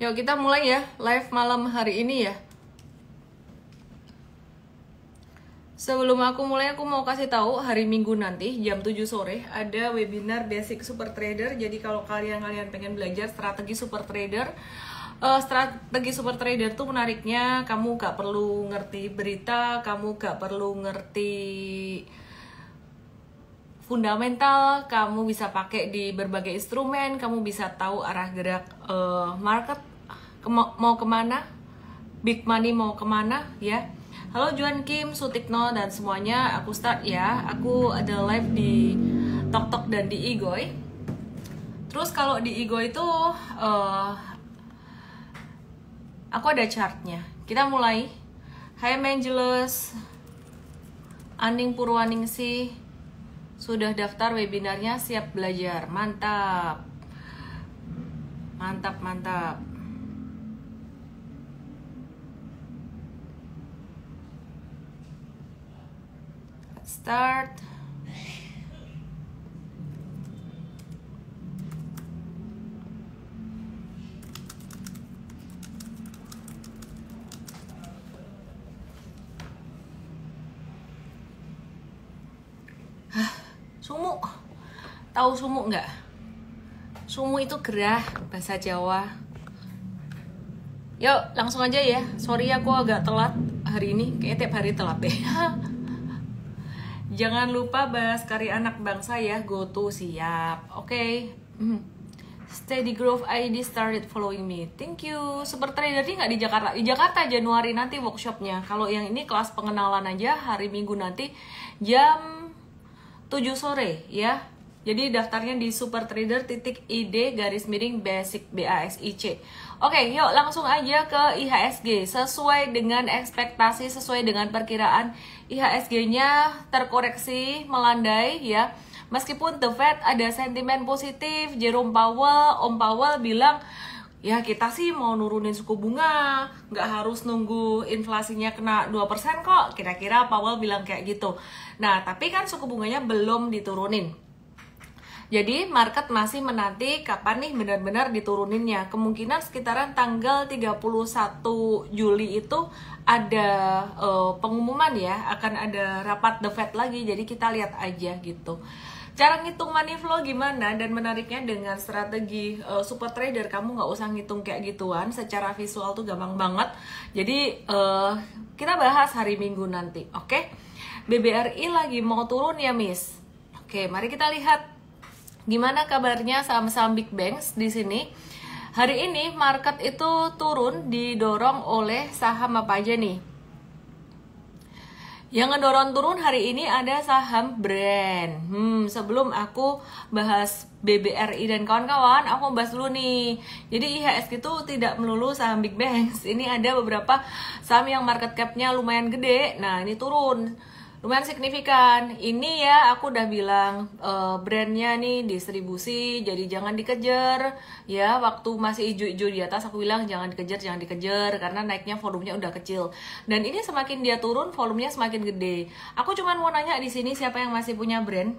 Yuk kita mulai ya live malam hari ini ya. Sebelum aku mulai, aku mau kasih tahu hari Minggu nanti jam 7 sore ada webinar Basic Super Trader. Jadi kalau kalian pengen belajar strategi super trader, strategi super trader tuh menariknya kamu gak perlu ngerti berita, kamu gak perlu ngerti fundamental, kamu bisa pakai di berbagai instrumen, kamu bisa tahu arah gerak market mau kemana, big money mau kemana ya. Halo Juan Kim, Sutikno dan semuanya, aku start ya. Aku ada live di TokTok dan di Igoy. Terus kalau di Igoy itu aku ada chartnya. Kita mulai. Hai Angelus, Aning Purwaningsih, sudah daftar webinarnya, siap belajar. Mantap. Mantap, mantap. Start. Sumu. Tahu sumu nggak? Sumu itu gerah bahasa Jawa. Yuk langsung aja ya. Sorry aku agak telat hari ini. Kayaknya tiap hari telat deh. Jangan lupa bahas karya anak bangsa ya. Go to siap. Oke. Steady Growth ID started following me. Thank you. Super Trader ini nggak di Jakarta. Di Jakarta Januari nanti workshopnya. Kalau yang ini kelas pengenalan aja hari Minggu nanti jam 7 sore ya. Jadi daftarnya di supertrader.id/basic BASIC. Oke, yuk langsung aja ke IHSG. Sesuai dengan ekspektasi, sesuai dengan perkiraan, IHSG-nya terkoreksi melandai ya. Meskipun The Fed ada sentimen positif, Jerome Powell, Om Powell bilang ya kita sih mau nurunin suku bunga, nggak harus nunggu inflasinya kena 2% kok. Kira-kira Powell bilang kayak gitu. Nah, tapi kan suku bunganya belum diturunin. Jadi market masih menanti kapan nih benar-benar dituruninnya. Kemungkinan sekitaran tanggal 31 Juli itu ada pengumuman ya, akan ada rapat The Fed lagi. Jadi kita lihat aja gitu. Cara ngitung money flow gimana, dan menariknya dengan strategi super trader kamu nggak usah ngitung kayak gituan, secara visual tuh gampang banget. Jadi kita bahas hari Minggu nanti, oke? BBRI lagi mau turun ya Miss. Oke, mari kita lihat gimana kabarnya saham-saham big banks di sini. Hari ini market itu turun didorong oleh saham apa aja nih? Yang ngedorong turun hari ini ada saham brand. Sebelum aku bahas BBRI dan kawan-kawan, aku mau bahas dulu nih. Jadi IHSG itu tidak melulu saham big banks. Ini ada beberapa saham yang market cap-nya lumayan gede. Nah, ini turun lumayan signifikan. Ini ya aku udah bilang brandnya nih distribusi, jadi jangan dikejar ya. Waktu masih hijau-hijau di atas aku bilang jangan dikejar karena naiknya volumenya udah kecil. Dan ini semakin dia turun volumenya semakin gede. Aku cuman mau nanya di sini siapa yang masih punya brand?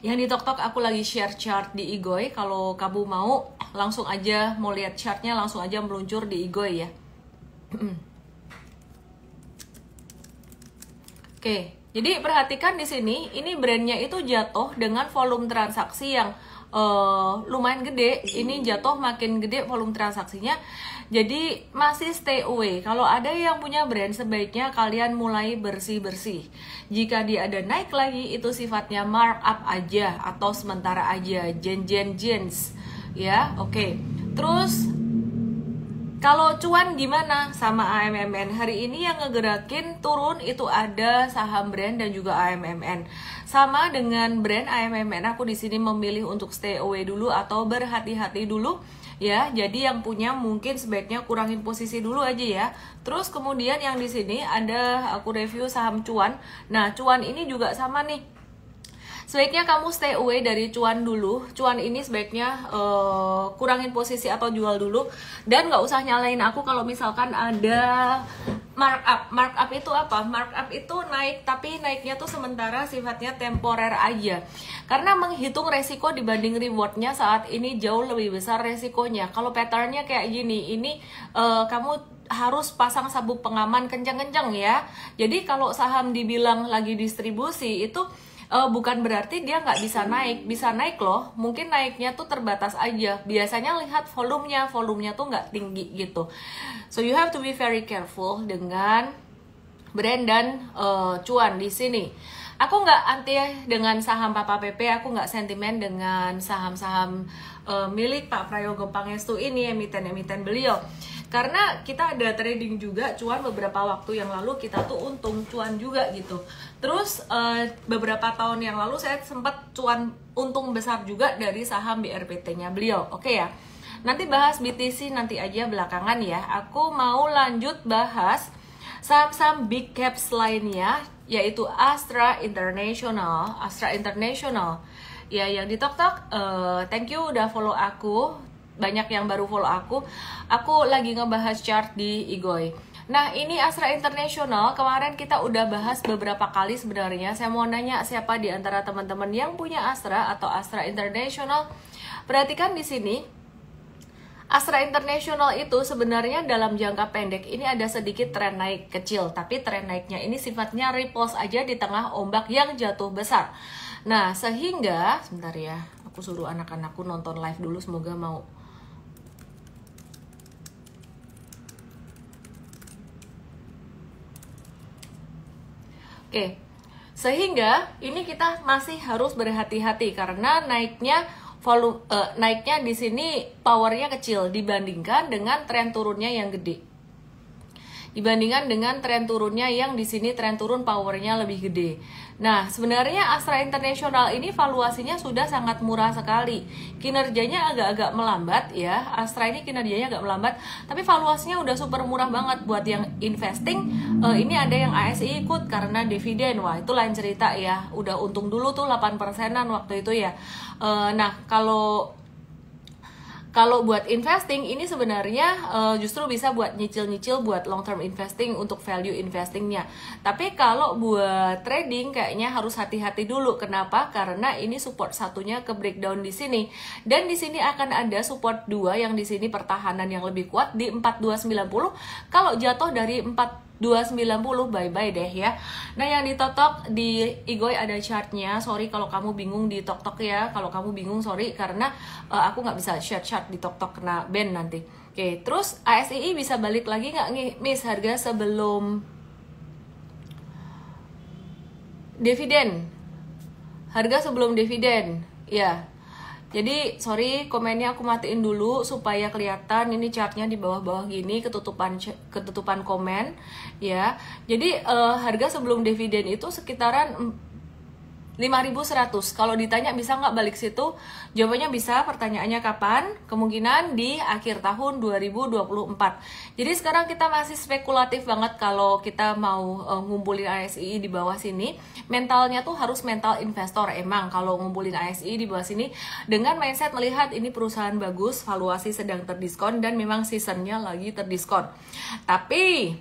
Yang di TokTok aku lagi share chart di Igoy. Kalau kamu mau langsung aja mau lihat chartnya, langsung aja meluncur di Igoy ya. Oke, jadi perhatikan di sini, ini brandnya itu jatuh dengan volume transaksi yang lumayan gede. Ini jatuh makin gede volume transaksinya. Jadi masih stay away. Kalau ada yang punya brand, sebaiknya kalian mulai bersih-bersih. Jika dia ada naik lagi, itu sifatnya markup aja atau sementara aja, jeans ya. Oke. Terus kalau cuan gimana sama AMMN? Hari ini yang ngegerakin turun itu ada saham brand dan juga AMMN. Sama dengan brand AMMN, aku di sini memilih untuk stay away dulu atau berhati-hati dulu ya. Jadi yang punya mungkin sebaiknya kurangin posisi dulu aja ya. Terus kemudian yang di sini ada aku review saham cuan. Nah, cuan ini juga sama nih. sebaiknya kamu stay away dari cuan dulu. Cuan ini sebaiknya kurangin posisi atau jual dulu, dan nggak usah nyalain aku kalau misalkan ada markup. Markup itu apa? Markup itu naik, tapi naiknya tuh sementara, sifatnya temporer aja. Karena menghitung resiko dibanding rewardnya saat ini jauh lebih besar resikonya. Kalau patternnya kayak gini, ini kamu harus pasang sabuk pengaman kencang-kencang ya. Jadi kalau saham dibilang lagi distribusi itu bukan berarti dia nggak bisa naik loh. Mungkin naiknya tuh terbatas aja. Biasanya lihat volumenya tuh nggak tinggi gitu. So you have to be very careful dengan brand dan cuan di sini. Aku nggak anti dengan saham Papa PP, aku nggak sentimen dengan saham-saham milik Pak Prayogo Pangestu ini, emiten-emiten beliau. Karena kita ada trading juga cuan beberapa waktu yang lalu, kita tuh untung cuan juga gitu. Terus beberapa tahun yang lalu saya sempat cuan untung besar juga dari saham BRPT-nya beliau. Oke ya. Nanti bahas BTC nanti aja belakangan ya. Aku mau lanjut bahas saham-saham big caps lainnya, yaitu Astra International. Ya, yang di TokTok, thank you udah follow aku. Banyak yang baru follow aku. Aku lagi ngebahas chart di Igoy. Nah, ini Astra International kemarin kita udah bahas beberapa kali sebenarnya. Saya mau nanya siapa di antara teman-teman yang punya Astra atau Astra International. Perhatikan di sini. Astra International itu sebenarnya dalam jangka pendek ini ada sedikit tren naik kecil, tapi tren naiknya ini sifatnya repulse aja di tengah ombak yang jatuh besar. Nah, sehingga sebentar ya, aku suruh anak-anakku nonton live dulu, semoga mau. Oke, sehingga ini kita masih harus berhati-hati karena naiknya di sini powernya kecil dibandingkan dengan tren turunnya yang gede. Dibandingkan dengan tren turunnya yang di sini tren turun powernya lebih gede. Nah, sebenarnya Astra International ini valuasinya sudah sangat murah sekali. Kinerjanya agak-agak melambat ya. Astra ini kinerjanya agak melambat, tapi valuasinya udah super murah banget buat yang investing. Ini ada yang ASI ikut karena dividen. Wah, itu lain cerita ya. Udah untung dulu tuh 8%-an waktu itu ya. Nah, kalau buat investing ini sebenarnya justru bisa buat nyicil-nyicil buat long term investing untuk value investingnya. Tapi kalau buat trading kayaknya harus hati-hati dulu. Kenapa? Karena ini support satunya ke breakdown di sini. Dan di sini akan ada support 2 yang di sini pertahanan yang lebih kuat di 4290. Kalau jatuh dari 4290 bye-bye deh ya. Nah, yang di TokTok di Igoy ada chartnya. Sorry kalau kamu bingung di TokTok ya. Kalau kamu bingung sorry karena aku nggak bisa share chart di TokTok kena ban nanti. Oke, terus ASII bisa balik lagi nggak nih Miss harga sebelum dividen? Harga sebelum dividen ya. Jadi sorry komennya aku matiin dulu supaya kelihatan ini chartnya di bawah-bawah gini, ketutupan komen ya. Jadi harga sebelum dividen itu sekitaran 5.100. Kalau ditanya bisa nggak balik situ, jawabannya bisa. Pertanyaannya kapan? Kemungkinan di akhir tahun 2024. Jadi sekarang kita masih spekulatif banget kalau kita mau ngumpulin ASI di bawah sini. Mentalnya tuh harus mental investor emang kalau ngumpulin ASI di bawah sini dengan mindset melihat ini perusahaan bagus, valuasi sedang terdiskon dan memang seasonnya lagi terdiskon. Tapi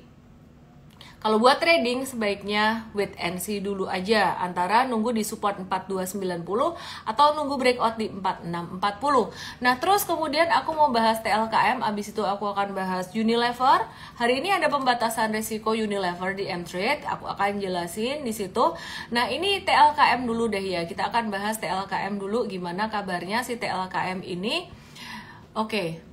kalau buat trading sebaiknya wait and see dulu aja, antara nunggu di support 4290 atau nunggu breakout di 4640. Nah, terus kemudian aku mau bahas TLKM, abis itu aku akan bahas Unilever. Hari ini ada pembatasan risiko Unilever di M-Trade, aku akan jelasin di situ. Nah, ini TLKM dulu deh ya. Kita akan bahas TLKM dulu, gimana kabarnya si TLKM ini. Oke.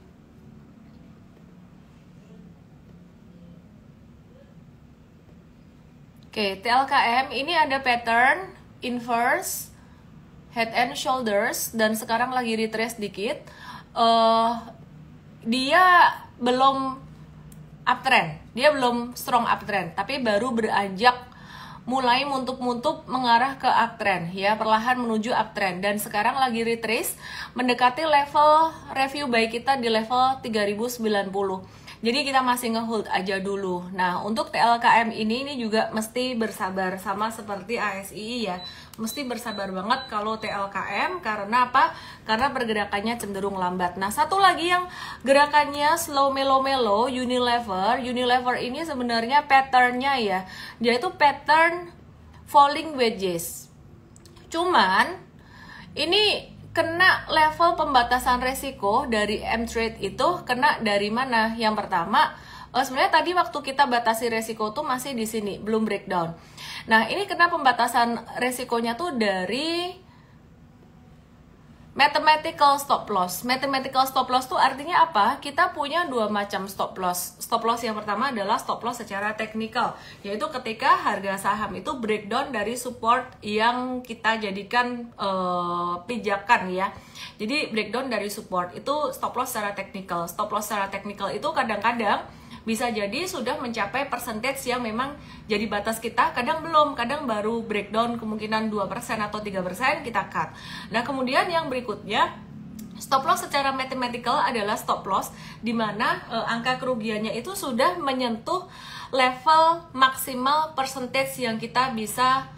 Oke, TLKM ini ada pattern inverse, head and shoulders, dan sekarang lagi retrace dikit. Dia belum uptrend, dia belum strong uptrend, tapi baru beranjak mulai muntuk-muntuk mengarah ke uptrend ya, perlahan menuju uptrend, dan sekarang lagi retrace mendekati level review buy kita di level 3090. Jadi kita masih ngehold aja dulu. Nah, untuk TLKM ini juga mesti bersabar, sama seperti ASI ya. Mesti bersabar banget kalau TLKM, karena apa? Karena pergerakannya cenderung lambat. Nah, satu lagi yang gerakannya slow melo-melo, Unilever. Unilever ini sebenarnya patternnya ya, dia itu pattern falling wedges. Cuman ini kena level pembatasan resiko dari M-Trade itu kena dari mana? Yang pertama, sebenarnya tadi waktu kita batasi resiko tuh masih di sini, belum breakdown. Nah, ini kena pembatasan resikonya tuh dari mathematical stop loss. Mathematical stop loss tuh artinya apa? Kita punya dua macam stop loss. Stop loss yang pertama adalah stop loss secara teknikal, yaitu ketika harga saham itu breakdown dari support yang kita jadikan pijakan ya. Jadi breakdown dari support itu stop loss secara teknikal. Stop loss secara teknikal itu kadang-kadang bisa jadi sudah mencapai percentage yang memang jadi batas kita, kadang belum, kadang baru breakdown kemungkinan 2% atau 3% kita cut. Nah, kemudian yang berikutnya, stop loss secara mathematical adalah stop loss di mana angka kerugiannya itu sudah menyentuh level maksimal percentage yang kita bisa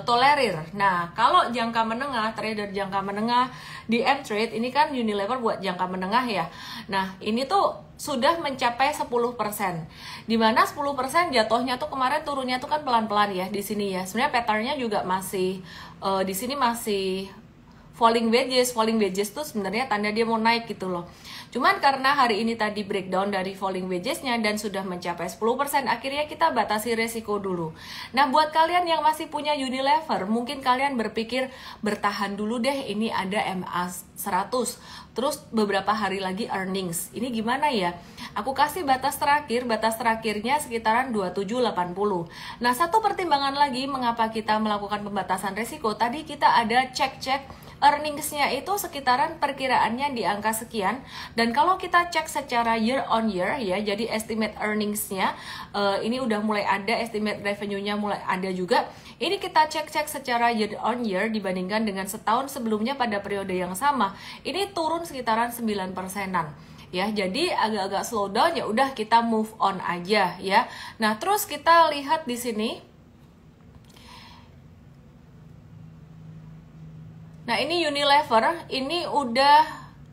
tolerir. Nah, kalau jangka menengah, trader jangka menengah di M-Trade ini kan Unilever buat jangka menengah ya. Nah, ini tuh sudah mencapai 10%. Dimana 10% jatuhnya tuh kemarin turunnya tuh kan pelan-pelan ya di sini ya. Sebenarnya patternnya juga masih di sini masih falling wedges. Falling wedges tuh sebenarnya tanda dia mau naik gitu loh. Cuman karena hari ini tadi breakdown dari falling wedges-nya dan sudah mencapai 10%, akhirnya kita batasi resiko dulu. Nah, buat kalian yang masih punya Unilever, mungkin kalian berpikir bertahan dulu deh, ini ada MA 100. Terus beberapa hari lagi earnings. Ini gimana ya? Aku kasih batas terakhirnya sekitaran 2780. Nah, satu pertimbangan lagi mengapa kita melakukan pembatasan resiko, tadi kita ada cek-cek earningsnya itu sekitaran perkiraannya di angka sekian, dan kalau kita cek secara year on year ya, jadi estimate earningsnya ini udah mulai ada, estimate revenue-nya mulai ada juga. Ini kita cek-cek secara year on year dibandingkan dengan setahun sebelumnya pada periode yang sama, ini turun sekitaran 9%-an. Ya, jadi agak-agak slow down, ya udah kita move on aja ya. Nah, terus kita lihat di sini. Nah, ini Unilever, ini udah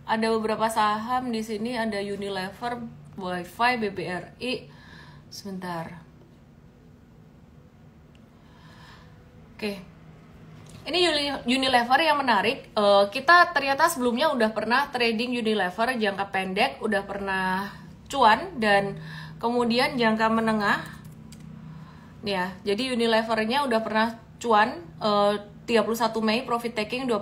ada beberapa saham di sini, ada Unilever, Wi-Fi, BBRI. Sebentar. Oke. Ini Unilever yang menarik. Kita ternyata sebelumnya udah pernah trading Unilever jangka pendek, udah pernah cuan, dan kemudian jangka menengah. Ya, jadi Unilevernya udah pernah cuan 31 Mei profit taking 2%,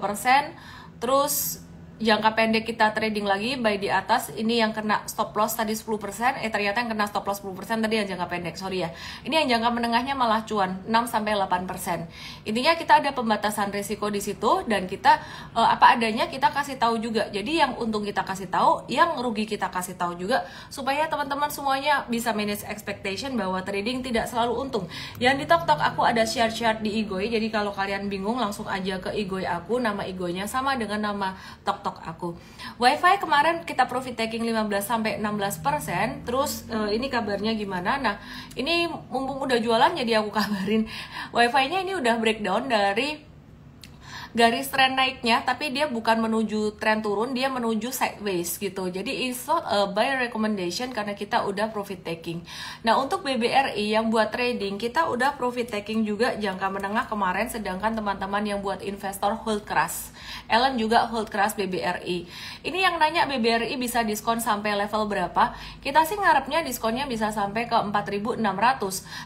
terus jangka pendek kita trading lagi buy di atas, ini yang kena stop loss tadi 10%, ternyata yang kena stop loss 10% tadi yang jangka pendek, sorry ya. Ini yang jangka menengahnya malah cuan 6-8%. Intinya kita ada pembatasan risiko di situ, dan kita apa adanya kita kasih tahu juga. Jadi yang untung kita kasih tahu, yang rugi kita kasih tahu juga, supaya teman-teman semuanya bisa manage expectation bahwa trading tidak selalu untung. Yang di TokTok aku ada share-share di Igoi, jadi kalau kalian bingung langsung aja ke Igoi aku, nama Igoinya sama dengan nama TokTok aku. Wi-Fi kemarin kita profit taking 15-16%. Terus ini kabarnya gimana? Nah, ini mumpung udah jualan jadi aku kabarin. Wi-Fi-nya ini udah breakdown dari garis tren naiknya, tapi dia bukan menuju tren turun, dia menuju sideways gitu. Jadi it's not a buy recommendation karena kita udah profit taking. Nah, untuk BBRI yang buat trading, kita udah profit taking juga jangka menengah kemarin, sedangkan teman-teman yang buat investor hold keras. Ellen juga hold keras BBRI. Ini yang nanya BBRI bisa diskon sampai level berapa? Kita sih ngarepnya diskonnya bisa sampai ke 4.600,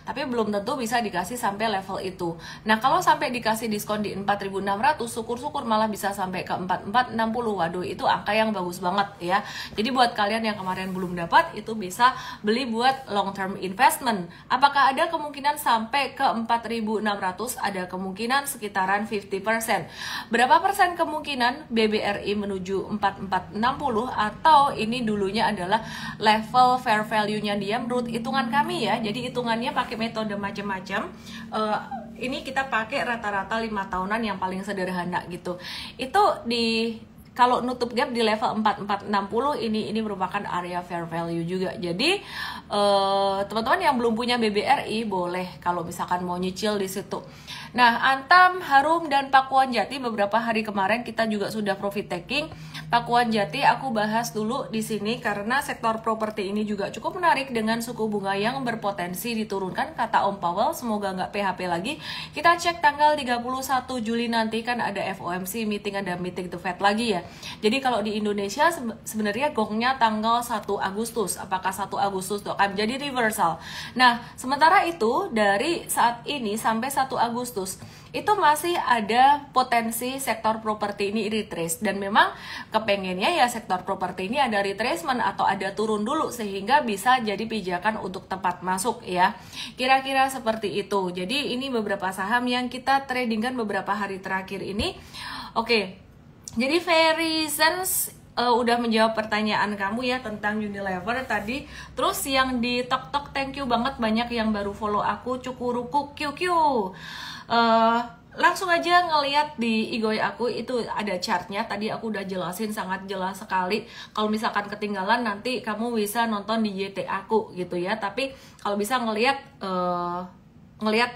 tapi belum tentu bisa dikasih sampai level itu. Nah, kalau sampai dikasih diskon di 4.600, syukur-syukur malah bisa sampai ke 4460. Waduh, itu angka yang bagus banget ya. Jadi buat kalian yang kemarin belum dapat, itu bisa beli buat long term investment. Apakah ada kemungkinan sampai ke 4600? Ada kemungkinan sekitaran 50%. Berapa persen kemungkinan BBRI menuju 4460? Atau ini dulunya adalah level fair value-nya dia menurut hitungan kami ya. Jadi hitungannya pakai metode macam-macam. Ini kita pakai rata-rata 5 tahunan yang paling sederhana gitu. Itu di kalau nutup gap di level 4460 ini merupakan area fair value juga. Jadi teman-teman yang belum punya BBRI boleh kalau misalkan mau nyicil di situ. Nah, Antam, Harum, dan Pakuan Jati beberapa hari kemarin kita juga sudah profit taking. Pakuan Jati aku bahas dulu di sini karena sektor properti ini juga cukup menarik dengan suku bunga yang berpotensi diturunkan, kata Om Powell, semoga nggak PHP lagi. Kita cek tanggal 31 Juli nanti kan ada FOMC meeting, ada meeting the Fed lagi ya. Jadi kalau di Indonesia sebenarnya gongnya tanggal 1 Agustus. Apakah 1 Agustus itu akan jadi reversal? Nah, sementara itu dari saat ini sampai 1 Agustus itu masih ada potensi sektor properti ini retrace, dan memang kepengennya ya sektor properti ini ada retracement atau ada turun dulu sehingga bisa jadi pijakan untuk tempat masuk ya, kira-kira seperti itu. Jadi ini beberapa saham yang kita tradingkan beberapa hari terakhir ini. Oke, jadi Verizons udah menjawab pertanyaan kamu ya tentang Unilever tadi. Terus yang di TokTok, thank you banget, banyak yang baru follow aku. Cukuruku QQ, langsung aja ngeliat di Igoi aku itu ada chartnya. Tadi aku udah jelasin sangat jelas sekali. Kalau misalkan ketinggalan nanti kamu bisa nonton di YT aku gitu ya. Tapi kalau bisa ngeliat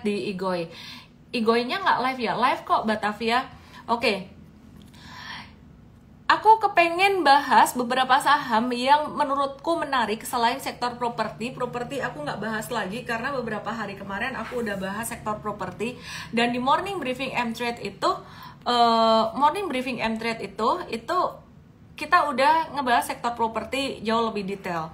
di Igoi. Igoinya nggak live ya? Live kok Batavia. Oke. Aku kepengen bahas beberapa saham yang menurutku menarik selain sektor properti. Properti aku nggak bahas lagi karena beberapa hari kemarin aku udah bahas sektor properti. Dan di morning briefing M-Trade itu, itu kita udah ngebahas sektor properti jauh lebih detail.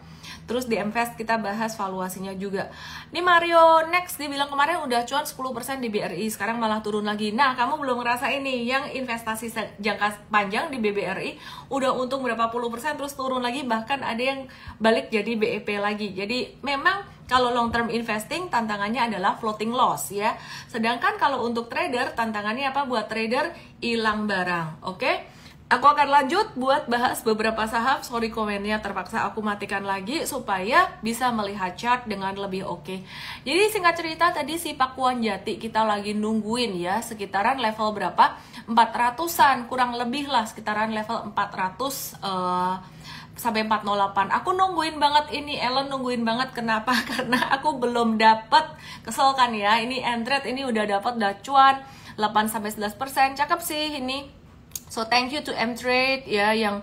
Terus di Invest kita bahas valuasinya juga. Ini Mario Next dibilang kemarin udah cuan 10% di BRI, sekarang malah turun lagi. Nah, kamu belum ngerasa ini yang investasi jangka panjang di BBRI udah untung berapa puluh persen terus turun lagi, bahkan ada yang balik jadi BEP lagi. Jadi memang kalau long term investing tantangannya adalah floating loss ya. Sedangkan kalau untuk trader tantangannya apa? Buat trader hilang barang. Oke? Aku akan lanjut buat bahas beberapa saham. Sorry komennya terpaksa aku matikan lagi supaya bisa melihat chart dengan lebih oke. Jadi singkat cerita tadi si Pakuan Jati kita lagi nungguin ya sekitaran level berapa? 400-an kurang lebih lah, sekitaran level 400 sampai 408. Aku nungguin banget ini, Ellen nungguin banget. Kenapa? Karena aku belum dapet, kesel kan ya. Ini Entret ini udah dapet dacuan 8-11%. Cakep sih ini. So thank you to M-Trade ya yang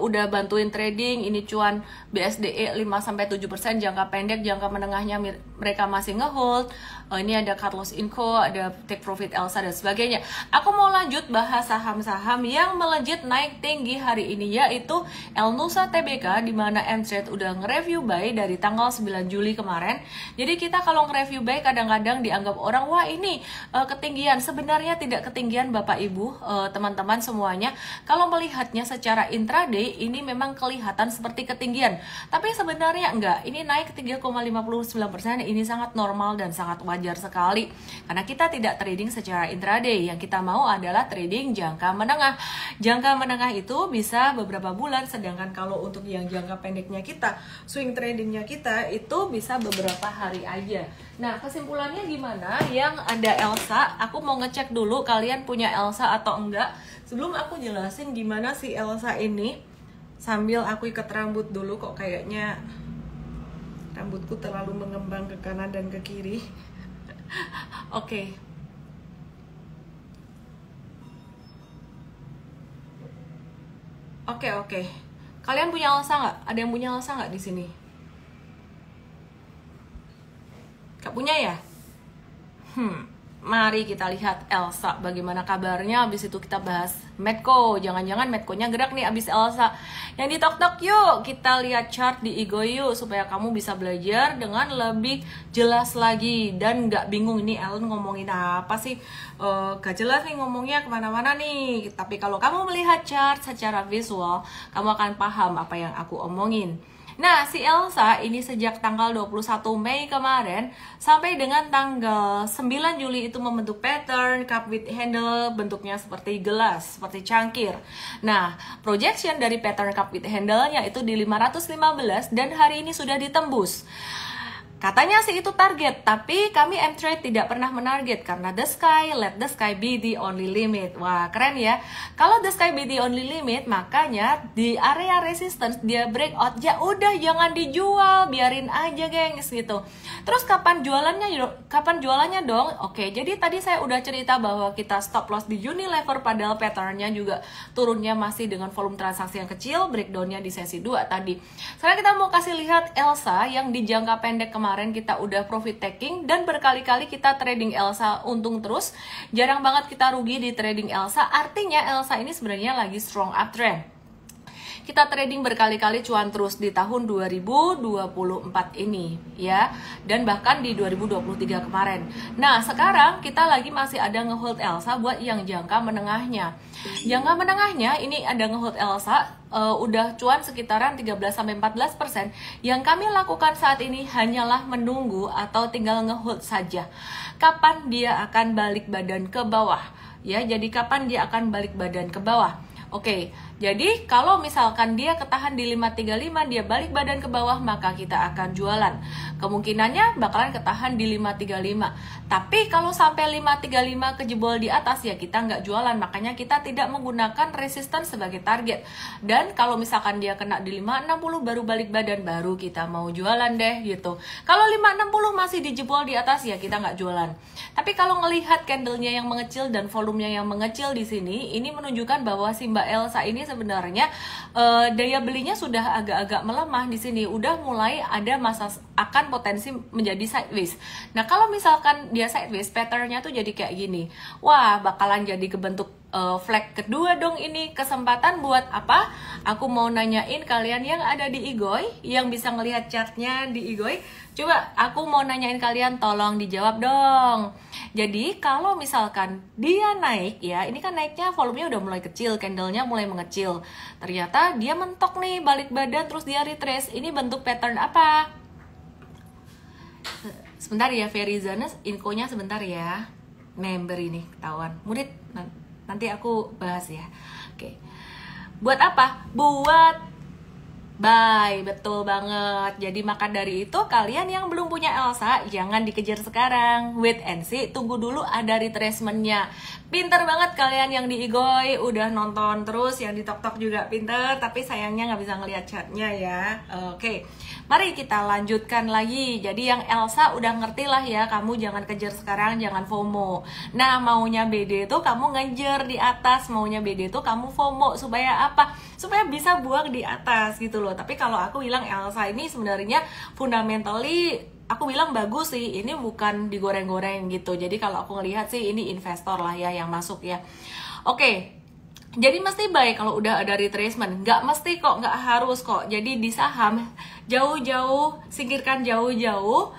udah bantuin trading. Ini cuan BSDE 5-7%, jangka pendek, jangka menengahnya mereka masih ngehold. Ini ada Carlos Inco, ada Take Profit Elsa dan sebagainya. Aku mau lanjut bahas saham-saham yang melejit naik tinggi hari ini, yaitu El Nusa Tbk, di mana M-Trade udah nge-review buy dari tanggal 9 Juli kemarin. Jadi kita kalau nge-review buy kadang-kadang dianggap orang, wah ini ketinggian. Sebenarnya tidak ketinggian Bapak Ibu, teman-teman semuanya. Kalau melihatnya secara intraday, ini memang kelihatan seperti ketinggian. Tapi sebenarnya enggak, ini naik 3,59%, ini sangat normal dan sangat wajar sekali. Karena kita tidak trading secara intraday, yang kita mau adalah trading jangka menengah. Jangka menengah itu bisa beberapa bulan, sedangkan kalau untuk yang jangka pendeknya kita, swing tradingnya kita, itu bisa beberapa hari aja. Nah, kesimpulannya gimana? Yang ada Elsa, aku mau ngecek dulu kalian punya Elsa atau enggak. Sebelum aku jelasin gimana si Elsa ini, sambil aku ikat rambut dulu, kok kayaknya rambutku terlalu mengembang ke kanan dan ke kiri. Oke. Oke. Kalian punya Elsa nggak? Ada yang punya Elsa nggak di sini? Gak punya ya? Mari kita lihat Elsa bagaimana kabarnya. Habis itu kita bahas Medco. Jangan-jangan Medco-nya gerak nih abis Elsa. Yang di TokTok yuk kita lihat chart di Igoi yuk, supaya kamu bisa belajar dengan lebih jelas lagi dan gak bingung ini Ellen ngomongin apa sih. Gak jelas nih ngomongnya kemana-mana nih. Tapi kalau kamu melihat chart secara visual, kamu akan paham apa yang aku omongin. Nah, si Elsa ini sejak tanggal 21 Mei kemarin sampai dengan tanggal 9 Juli itu membentuk pattern cup with handle, bentuknya seperti gelas, seperti cangkir. Nah, projection dari pattern cup with handle-nya itu di 515 dan hari ini sudah ditembus. Katanya sih itu target, tapi kami M-Trade tidak pernah menarget karena the sky, let the sky be the only limit. Wah, keren ya. Kalau the sky be the only limit, makanya di area resistance dia breakout, ya udah jangan dijual, biarin aja gengs gitu. Terus kapan jualannya dong? Oke, jadi tadi saya udah cerita bahwa kita stop loss di Unilever padahal patternnya juga turunnya masih dengan volume transaksi yang kecil, breakdownnya di sesi 2 tadi. Sekarang kita mau kasih lihat Elsa yang di jangka pendek kemarin kita udah profit taking dan berkali-kali kita trading Elsa untung terus. Jarang banget kita rugi di trading Elsa. Artinya Elsa ini sebenarnya lagi strong uptrend. Kita trading berkali-kali cuan terus di tahun 2024 ini ya, dan bahkan di 2023 kemarin. Nah, sekarang kita lagi masih ada ngehold Elsa buat yang jangka menengahnya. Jangka menengahnya ini ada ngehold Elsa udah cuan sekitaran 13-14%. Yang kami lakukan saat ini hanyalah menunggu atau tinggal ngehold saja. Kapan dia akan balik badan ke bawah? Ya, jadi kapan dia akan balik badan ke bawah? Oke, jadi kalau misalkan dia ketahan di 535, dia balik badan ke bawah, maka kita akan jualan. Kemungkinannya bakalan ketahan di 535. Tapi kalau sampai 535 kejebol di atas, ya kita nggak jualan. Makanya kita tidak menggunakan resistance sebagai target. Dan kalau misalkan dia kena di 560 baru balik badan, baru kita mau jualan deh gitu. Kalau 560 masih dijebol di atas, ya kita nggak jualan. Tapi kalau ngelihat candlenya yang mengecil dan volumenya yang mengecil di sini, ini menunjukkan bahwa si Mbak Elsa ini sebenarnya daya belinya sudah agak-agak melemah di sini. Udah mulai ada masa akan potensi menjadi sideways. Nah, kalau misalkan dia sideways, patternnya tuh jadi kayak gini. Wah, bakalan jadi kebentuk flag kedua dong ini. Kesempatan buat apa? Aku mau nanyain kalian yang ada di Igoy, yang bisa ngelihat chartnya di Igoy. Coba aku mau nanyain kalian, tolong dijawab dong. Jadi kalau misalkan dia naik ya, ini kan naiknya volumenya udah mulai kecil, candlenya mulai mengecil. Ternyata dia mentok nih, balik badan terus dia retrace. Ini bentuk pattern apa? Sebentar ya, Verizana infonya sebentar ya. Member ini ketahuan. Murid, nanti aku bahas ya. Oke. Buat apa? Buat buy, betul banget. Jadi maka dari itu kalian yang belum punya Elsa jangan dikejar sekarang. Wait and see, tunggu dulu ada retracementnya. Pinter banget kalian yang di Igoy, udah nonton terus, yang di TokTok juga pinter, tapi sayangnya nggak bisa ngeliat chatnya ya. Oke, mari kita lanjutkan lagi. Jadi yang Elsa udah ngerti lah ya, kamu jangan kejar sekarang, jangan FOMO. Nah, maunya BD itu kamu ngejar di atas, maunya BD itu kamu FOMO. Supaya apa? Supaya bisa buang di atas gitu loh. Tapi kalau aku bilang Elsa ini sebenarnya fundamentally aku bilang bagus sih, ini bukan digoreng-goreng gitu. Jadi kalau aku ngelihat sih ini investor lah ya yang masuk ya. Oke, jadi mesti baik kalau udah ada retracement. Nggak mesti kok, nggak harus kok. Jadi di saham jauh-jauh, singkirkan jauh-jauh.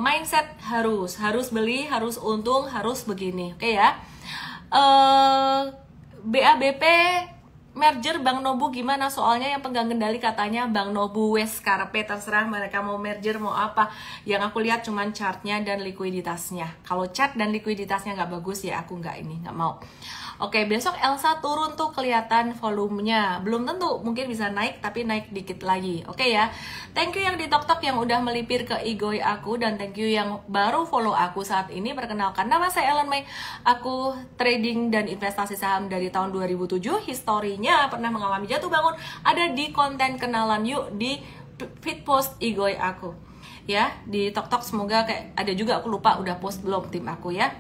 Mindset harus beli, harus untung, harus begini. Oke ya. BABP merger Bang Nobu gimana? Soalnya yang pegang kendali katanya Bang Nobu, wes karpe terserah mereka mau merger mau apa. Yang aku lihat cuman chartnya dan likuiditasnya. Kalau chart dan likuiditasnya nggak bagus ya aku nggak mau. Oke, besok Elsa turun tuh kelihatan volumenya. Belum tentu, mungkin bisa naik tapi naik dikit lagi. Oke ya. Thank you yang di TokTok yang udah melipir ke Igoy aku, dan thank you yang baru follow aku saat ini. Perkenalkan, nama saya Ellen May. Aku trading dan investasi saham dari tahun 2007. Historinya pernah mengalami jatuh bangun. Ada di konten kenalan yuk di feed post Igoy aku. Ya, di TokTok semoga kayak ada juga, aku lupa udah post belum tim aku ya.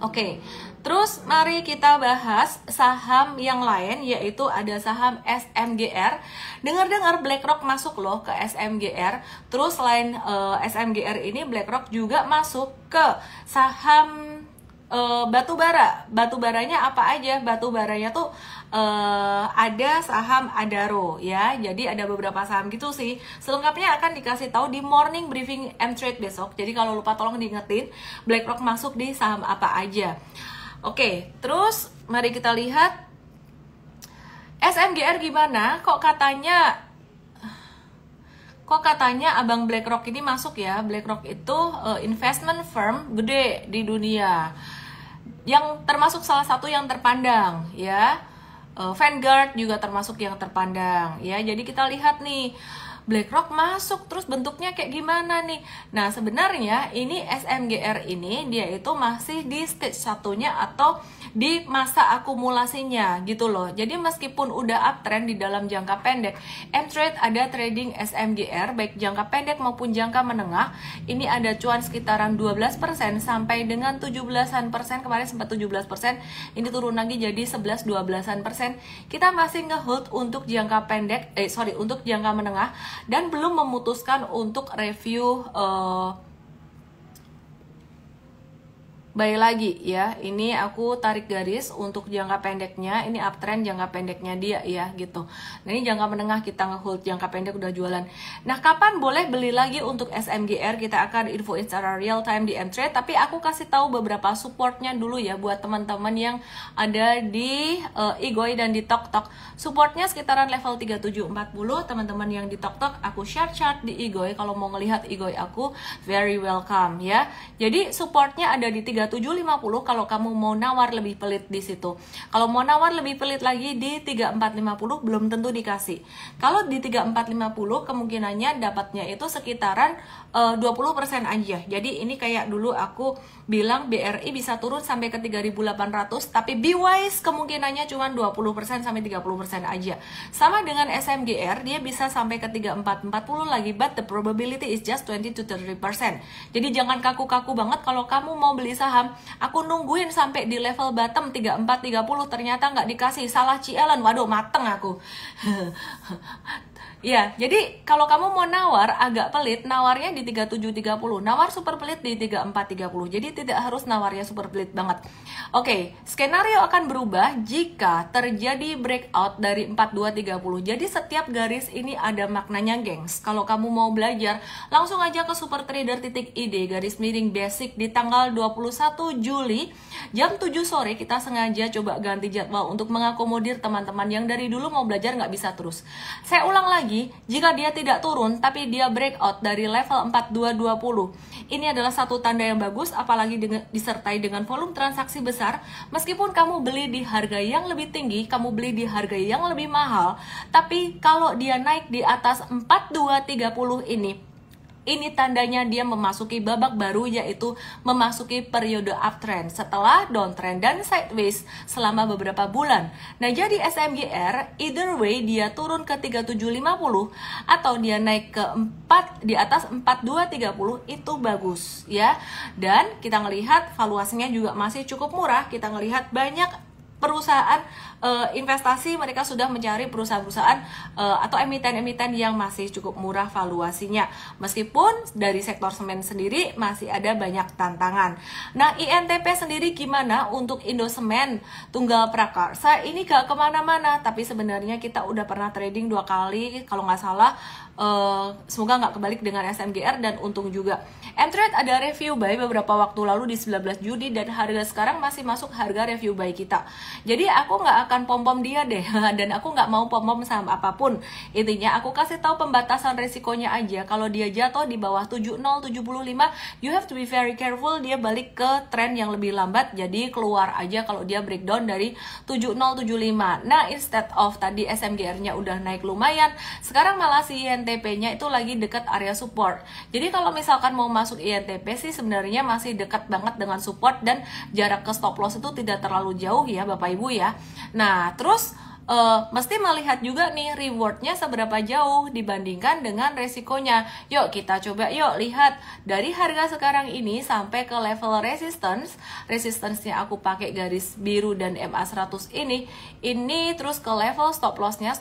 Oke, terus mari kita bahas saham yang lain, yaitu ada saham SMGR. Dengar-dengar BlackRock masuk loh ke SMGR. Terus selain SMGR ini, BlackRock juga masuk ke saham batubara. Batubaranya apa aja? Batubaranya tuh ada saham Adaro ya. Jadi ada beberapa saham gitu sih. Selengkapnya akan dikasih tahu di morning briefing M-Trade besok. Jadi kalau lupa tolong diingetin BlackRock masuk di saham apa aja. Oke, terus mari kita lihat SMGR gimana? Kok katanya Abang BlackRock ini masuk ya. BlackRock itu investment firm gede di dunia, yang termasuk salah satu yang terpandang ya. Vanguard juga termasuk yang terpandang ya. Jadi kita lihat nih, BlackRock masuk, terus bentuknya kayak gimana nih? Nah, sebenarnya ini SMGR ini dia itu masih di stage satunya atau di masa akumulasinya gitu loh. Jadi meskipun udah uptrend di dalam jangka pendek, Mtrade ada trading SMGR baik jangka pendek maupun jangka menengah. Ini ada cuan sekitaran 12% sampai dengan 17%, kemarin sempat 17%, ini turun lagi jadi 11-12%. Kita masih ngehold untuk jangka pendek, untuk jangka menengah, dan belum memutuskan untuk review buy lagi ya. Ini aku tarik garis untuk jangka pendeknya, ini uptrend jangka pendeknya dia ya gitu. Nah, ini jangka menengah kita ngehold, jangka pendek udah jualan. Nah, kapan boleh beli lagi untuk SMGR? Kita akan infoin secara real time di Mtrade, tapi aku kasih tahu beberapa supportnya dulu ya buat teman-teman yang ada di Igoi dan di TokTok. Supportnya sekitaran level 3740. Teman-teman yang di TokTok, aku share chart di Igoi. Kalau mau ngelihat Igoi aku, very welcome ya. Jadi supportnya ada di 3750 kalau kamu mau nawar lebih pelit di situ. Kalau mau nawar lebih pelit lagi di 3450 belum tentu dikasih. Kalau di 3450 kemungkinannya dapatnya itu sekitaran 20% aja. Jadi ini kayak dulu aku bilang BRI bisa turun sampai ke 3800, tapi be wise kemungkinannya cuma 20% sampai 30% aja. Sama dengan SMGR, dia bisa sampai ke 3440 lagi, but the probability is just 20-30%. Jadi jangan kaku-kaku banget kalau kamu mau beli saham. Aku nungguin sampai di level bottom 3430 ternyata nggak dikasih, salah Cielen, waduh mateng aku. Ya, jadi kalau kamu mau nawar agak pelit, nawarnya di 3730, nawar super pelit di 3430. Jadi tidak harus nawarnya super pelit banget. Oke, skenario akan berubah jika terjadi breakout dari 4230. Jadi setiap garis ini ada maknanya, gengs. Kalau kamu mau belajar, langsung aja ke supertrader.id garis miring basic di tanggal 21 Juli jam 7 sore. Kita sengaja coba ganti jadwal untuk mengakomodir teman-teman yang dari dulu mau belajar nggak bisa terus. Saya ulang lagi, jika dia tidak turun tapi dia breakout dari level 4220, ini adalah satu tanda yang bagus, apalagi disertai dengan volume transaksi besar. Meskipun kamu beli di harga yang lebih tinggi, kamu beli di harga yang lebih mahal, tapi kalau dia naik di atas 4230 ini tandanya dia memasuki babak baru, yaitu memasuki periode uptrend setelah downtrend dan sideways selama beberapa bulan. Nah, jadi SMGR either way dia turun ke 3750 atau dia naik ke 4 di atas 4230 itu bagus ya. Dan kita ngelihat valuasinya juga masih cukup murah. Kita ngelihat banyak perusahaan investasi, mereka sudah mencari perusahaan-perusahaan atau emiten-emiten yang masih cukup murah valuasinya. Meskipun dari sektor semen sendiri masih ada banyak tantangan. Nah, INTP sendiri gimana untuk Indosemen Tunggal Prakarsa? Ini gak kemana-mana, tapi sebenarnya kita udah pernah trading 2 kali kalau nggak salah. Semoga nggak kebalik dengan SMGR dan untung juga. Mtrade ada review buy beberapa waktu lalu di 19 Juni dan harga sekarang masih masuk harga review buy kita. Jadi aku nggak akan pom-pom dia deh dan aku nggak mau pom-pom saham apapun. Intinya aku kasih tahu pembatasan risikonya aja. Kalau dia jatuh di bawah 7075, you have to be very careful, dia balik ke tren yang lebih lambat. Jadi keluar aja kalau dia breakdown dari 7075. Nah, instead of tadi SMGR-nya udah naik lumayan, sekarang malah si INTP-nya itu lagi dekat area support. Jadi kalau misalkan mau masuk INTP sih sebenarnya masih dekat banget dengan support dan jarak ke stop loss itu tidak terlalu jauh ya Bapak Ibu ya. Nah, terus mesti melihat juga nih rewardnya seberapa jauh dibandingkan dengan resikonya. Yuk kita coba yuk lihat dari harga sekarang ini sampai ke level resistance-nya aku pakai garis biru dan MA100 ini terus ke level stop loss-nya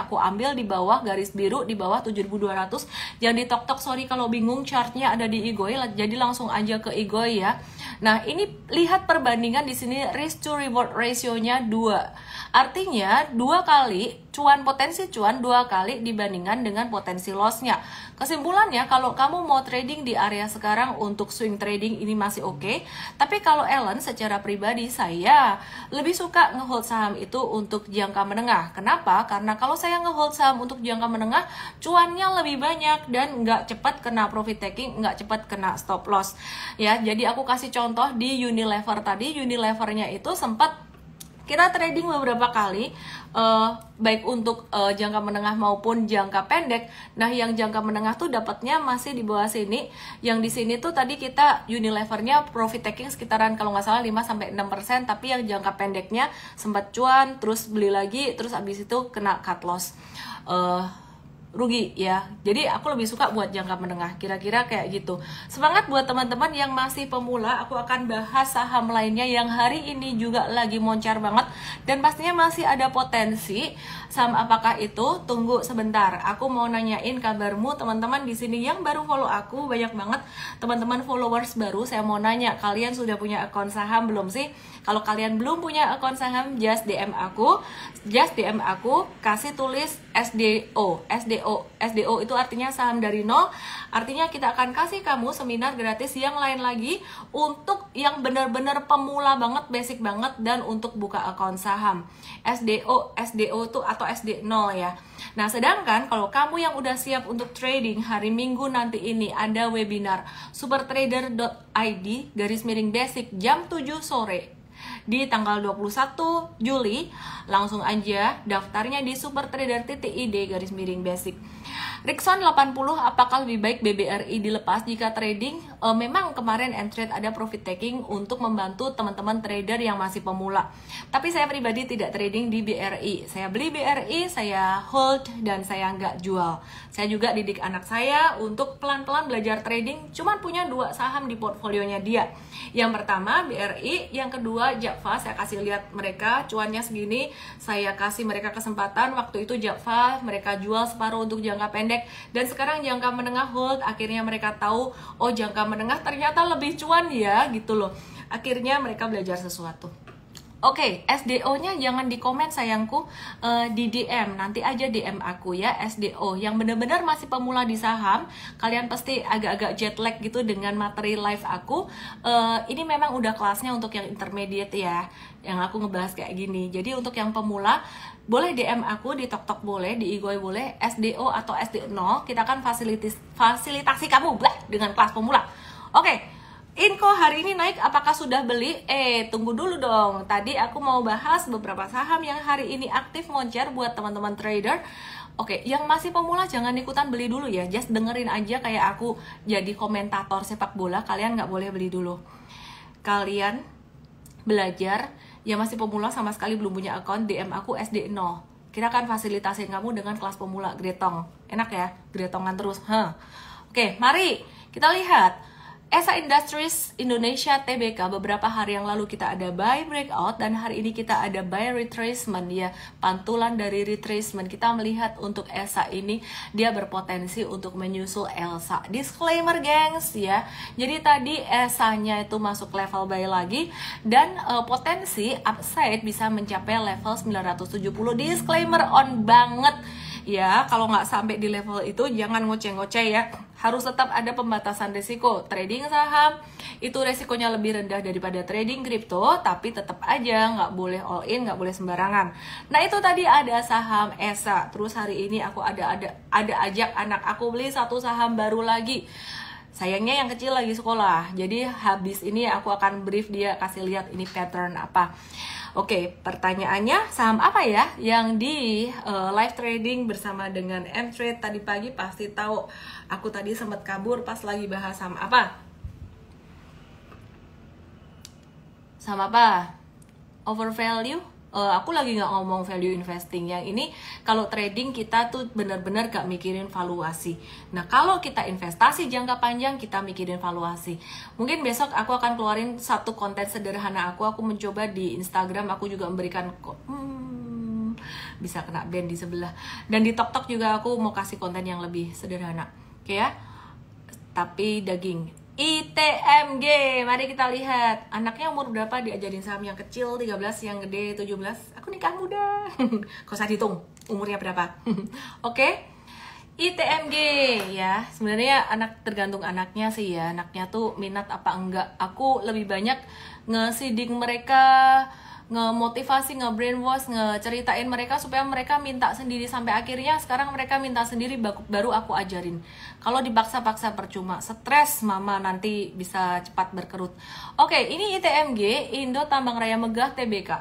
aku ambil di bawah garis biru di bawah 7200. Yang di TokTok sorry kalau bingung, chartnya ada di Igoi, jadi langsung aja ke Igoi ya. Nah, ini lihat perbandingan di sini risk to reward ratio-nya 2. Artinya 2 kali potensi cuan 2 kali dibandingkan dengan potensi loss-nya. Kesimpulannya kalau kamu mau trading di area sekarang untuk swing trading ini masih oke. Tapi kalau Ellen secara pribadi saya lebih suka ngehold saham itu untuk jangka menengah. Kenapa? Karena kalau saya ngehold saham untuk jangka menengah, cuannya lebih banyak dan nggak cepat kena profit taking, nggak cepat kena stop loss. Ya, jadi aku kasih contoh di Unilever tadi. Unilevernya itu sempat Kita trading beberapa kali, baik untuk jangka menengah maupun jangka pendek. Nah, yang jangka menengah tuh dapatnya masih di bawah sini. Yang di sini tuh tadi kita Unilevernya profit taking sekitaran kalau nggak salah 5-6%, tapi yang jangka pendeknya sempat cuan, terus beli lagi, terus abis itu kena cut loss. Rugi ya. Jadi aku lebih suka buat jangka menengah, kira-kira kayak gitu. Semangat buat teman-teman yang masih pemula. Aku akan bahas saham lainnya yang hari ini juga lagi moncar banget dan pastinya masih ada potensi. Saham apakah itu? Tunggu sebentar. Aku mau nanyain kabarmu teman-teman di sini yang baru follow aku. Banyak banget teman-teman followers baru. Saya mau nanya, kalian sudah punya akun saham belum sih? Kalau kalian belum punya akun saham, just DM aku. Just DM aku, kasih tulis SDO. SDO itu artinya saham dari nol. Artinya kita akan kasih kamu seminar gratis yang lain lagi untuk yang benar-benar pemula banget, basic banget, dan untuk buka akun saham. SDO itu atau SD0 ya. Nah, sedangkan kalau kamu yang udah siap untuk trading, hari Minggu nanti ini ada webinar supertrader.id/basic jam 7 sore. Di tanggal 21 Juli, langsung aja daftarnya di supertrader.id/basic. Rickson 80, apakah lebih baik BBRI dilepas jika trading? Memang kemarin Enttrade ada profit taking untuk membantu teman-teman trader yang masih pemula. Tapi saya pribadi tidak trading di BRI. Saya beli BRI, saya hold, dan saya nggak jual. Saya juga didik anak saya untuk pelan-pelan belajar trading, cuman punya 2 saham di portfolionya dia. Yang pertama BRI, yang kedua Jakva. Saya kasih lihat mereka cuannya segini, saya kasih mereka kesempatan. Waktu itu Jakva mereka jual separuh untuk jangka pendek, dan sekarang jangka menengah hold. Akhirnya mereka tahu, oh jangka menengah ternyata lebih cuan ya, gitu loh. Akhirnya mereka belajar sesuatu. Oke, SDO-nya jangan di komen sayangku, di DM, nanti aja DM aku ya. SDO yang benar-benar masih pemula di saham, kalian pasti agak-agak jet lag gitu dengan materi live aku. Ini memang udah kelasnya untuk yang intermediate ya, yang aku ngebahas kayak gini. Jadi untuk yang pemula, boleh DM aku di TokTok, boleh di Igoi, boleh SDO atau SD0, kita akan fasilitasi kamu dengan kelas pemula. Oke. Inco hari ini naik, apakah sudah beli? Tunggu dulu dong. Tadi aku mau bahas beberapa saham yang hari ini aktif moncer buat teman-teman trader. Oke, yang masih pemula jangan ikutan beli dulu ya. Just dengerin aja kayak aku jadi komentator sepak bola. Kalian nggak boleh beli dulu. Kalian belajar, yang masih pemula sama sekali belum punya akun, DM aku SD0. Kita akan fasilitasin kamu dengan kelas pemula Gretong. Enak ya? Gretongan terus. Oke, mari kita lihat. ESA Industries Indonesia Tbk, beberapa hari yang lalu kita ada buy breakout dan hari ini kita ada buy retracement ya, pantulan dari retracement. Kita melihat untuk ESA ini dia berpotensi untuk menyusul ELSA. Disclaimer gengs ya. Jadi tadi ESA-nya itu masuk level buy lagi dan potensi upside bisa mencapai level 970. Disclaimer on banget. Ya, kalau nggak sampai di level itu jangan ngoceh-ngoceh ya. Harus tetap ada pembatasan risiko. Trading saham itu resikonya lebih rendah daripada trading kripto, tapi tetap aja nggak boleh all in, nggak boleh sembarangan. Nah, itu tadi ada saham ESA. Terus hari ini aku ada ajak anak aku beli satu saham baru lagi. Sayangnya yang kecil lagi sekolah. Jadi habis ini aku akan brief dia, kasih lihat ini pattern apa. Oke, pertanyaannya saham apa ya yang di live trading bersama dengan Mtrade tadi pagi? Pasti tahu, aku tadi sempat kabur pas lagi bahas saham apa? Saham apa? Overvalue? Aku lagi nggak ngomong value investing. Yang ini kalau trading kita tuh benar-benar gak mikirin valuasi. Nah, kalau kita investasi jangka panjang kita mikirin valuasi. Mungkin besok aku akan keluarin satu konten sederhana aku mencoba di Instagram. Aku juga memberikan bisa kena band di sebelah. Dan di TokTok juga aku mau kasih konten yang lebih sederhana. Oke ya. Tapi daging. ITMG, mari kita lihat. Anaknya umur berapa diajarin saham? Yang kecil 13, yang gede 17. Aku nikah muda. Kok usah dihitung umurnya berapa. Oke. ITMG ya. Sebenarnya tergantung anaknya sih ya. Anaknya tuh minat apa enggak. Aku lebih banyak nge-seeding mereka, nge-motivasi, nge-brainwash, ngeceritain mereka supaya mereka minta sendiri. Sampai akhirnya sekarang mereka minta sendiri, baru aku ajarin. Kalau dipaksa-paksa percuma, stres mama nanti bisa cepat berkerut. Oke, ini ITMG, Indo Tambang Raya Megah Tbk.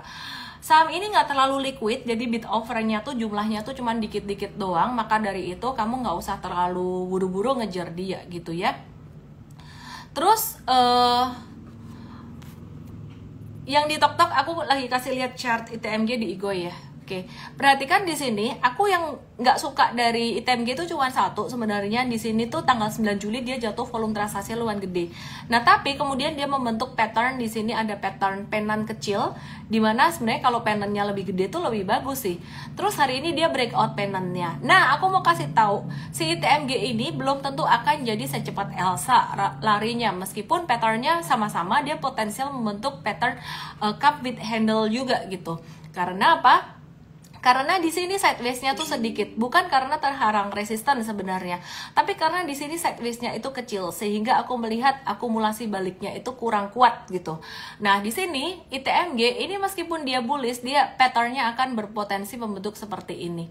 Saham ini nggak terlalu liquid, jadi bid offernya tuh jumlahnya tuh cuman dikit-dikit doang, maka dari itu kamu nggak usah terlalu buru-buru ngejar dia gitu ya. Terus yang di TokTok aku lagi kasih lihat chart ITMG di Igo ya. Oke, perhatikan di sini, aku yang nggak suka dari ITMG itu cuma satu sebenarnya. Di sini tuh tanggal 9 Juli dia jatuh volume transaksi lumayan gede. Nah, tapi kemudian dia membentuk pattern. Di sini ada pattern penan kecil, dimana sebenarnya kalau penannya lebih gede tuh lebih bagus sih. Terus hari ini dia breakout penannya. Nah, aku mau kasih tahu, si ITMG ini belum tentu akan jadi secepat Elsa larinya, meskipun patternnya sama-sama, dia potensial membentuk pattern cup with handle juga gitu. Karena apa? Karena di sini sideways-nya tuh sedikit, bukan karena terharang resisten sebenarnya, tapi karena di sini sideways-nya itu kecil, sehingga aku melihat akumulasi baliknya itu kurang kuat gitu. Nah, di sini ITMG ini meskipun dia bullish, dia pattern-nya akan berpotensi membentuk seperti ini,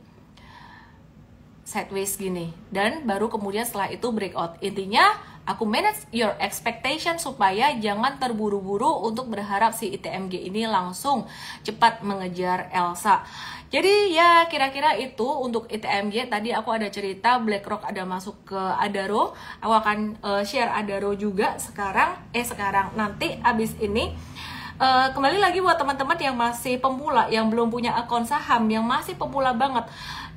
sideways gini, dan baru kemudian setelah itu breakout. Intinya aku manage your expectation supaya jangan terburu-buru untuk berharap si ITMG ini langsung cepat mengejar Elsa. Jadi ya kira-kira itu untuk ITMG. Tadi aku ada cerita BlackRock ada masuk ke Adaro. Aku akan share Adaro juga sekarang nanti abis ini. Kembali lagi buat teman-teman yang masih pemula, yang belum punya akun saham, yang masih pemula banget,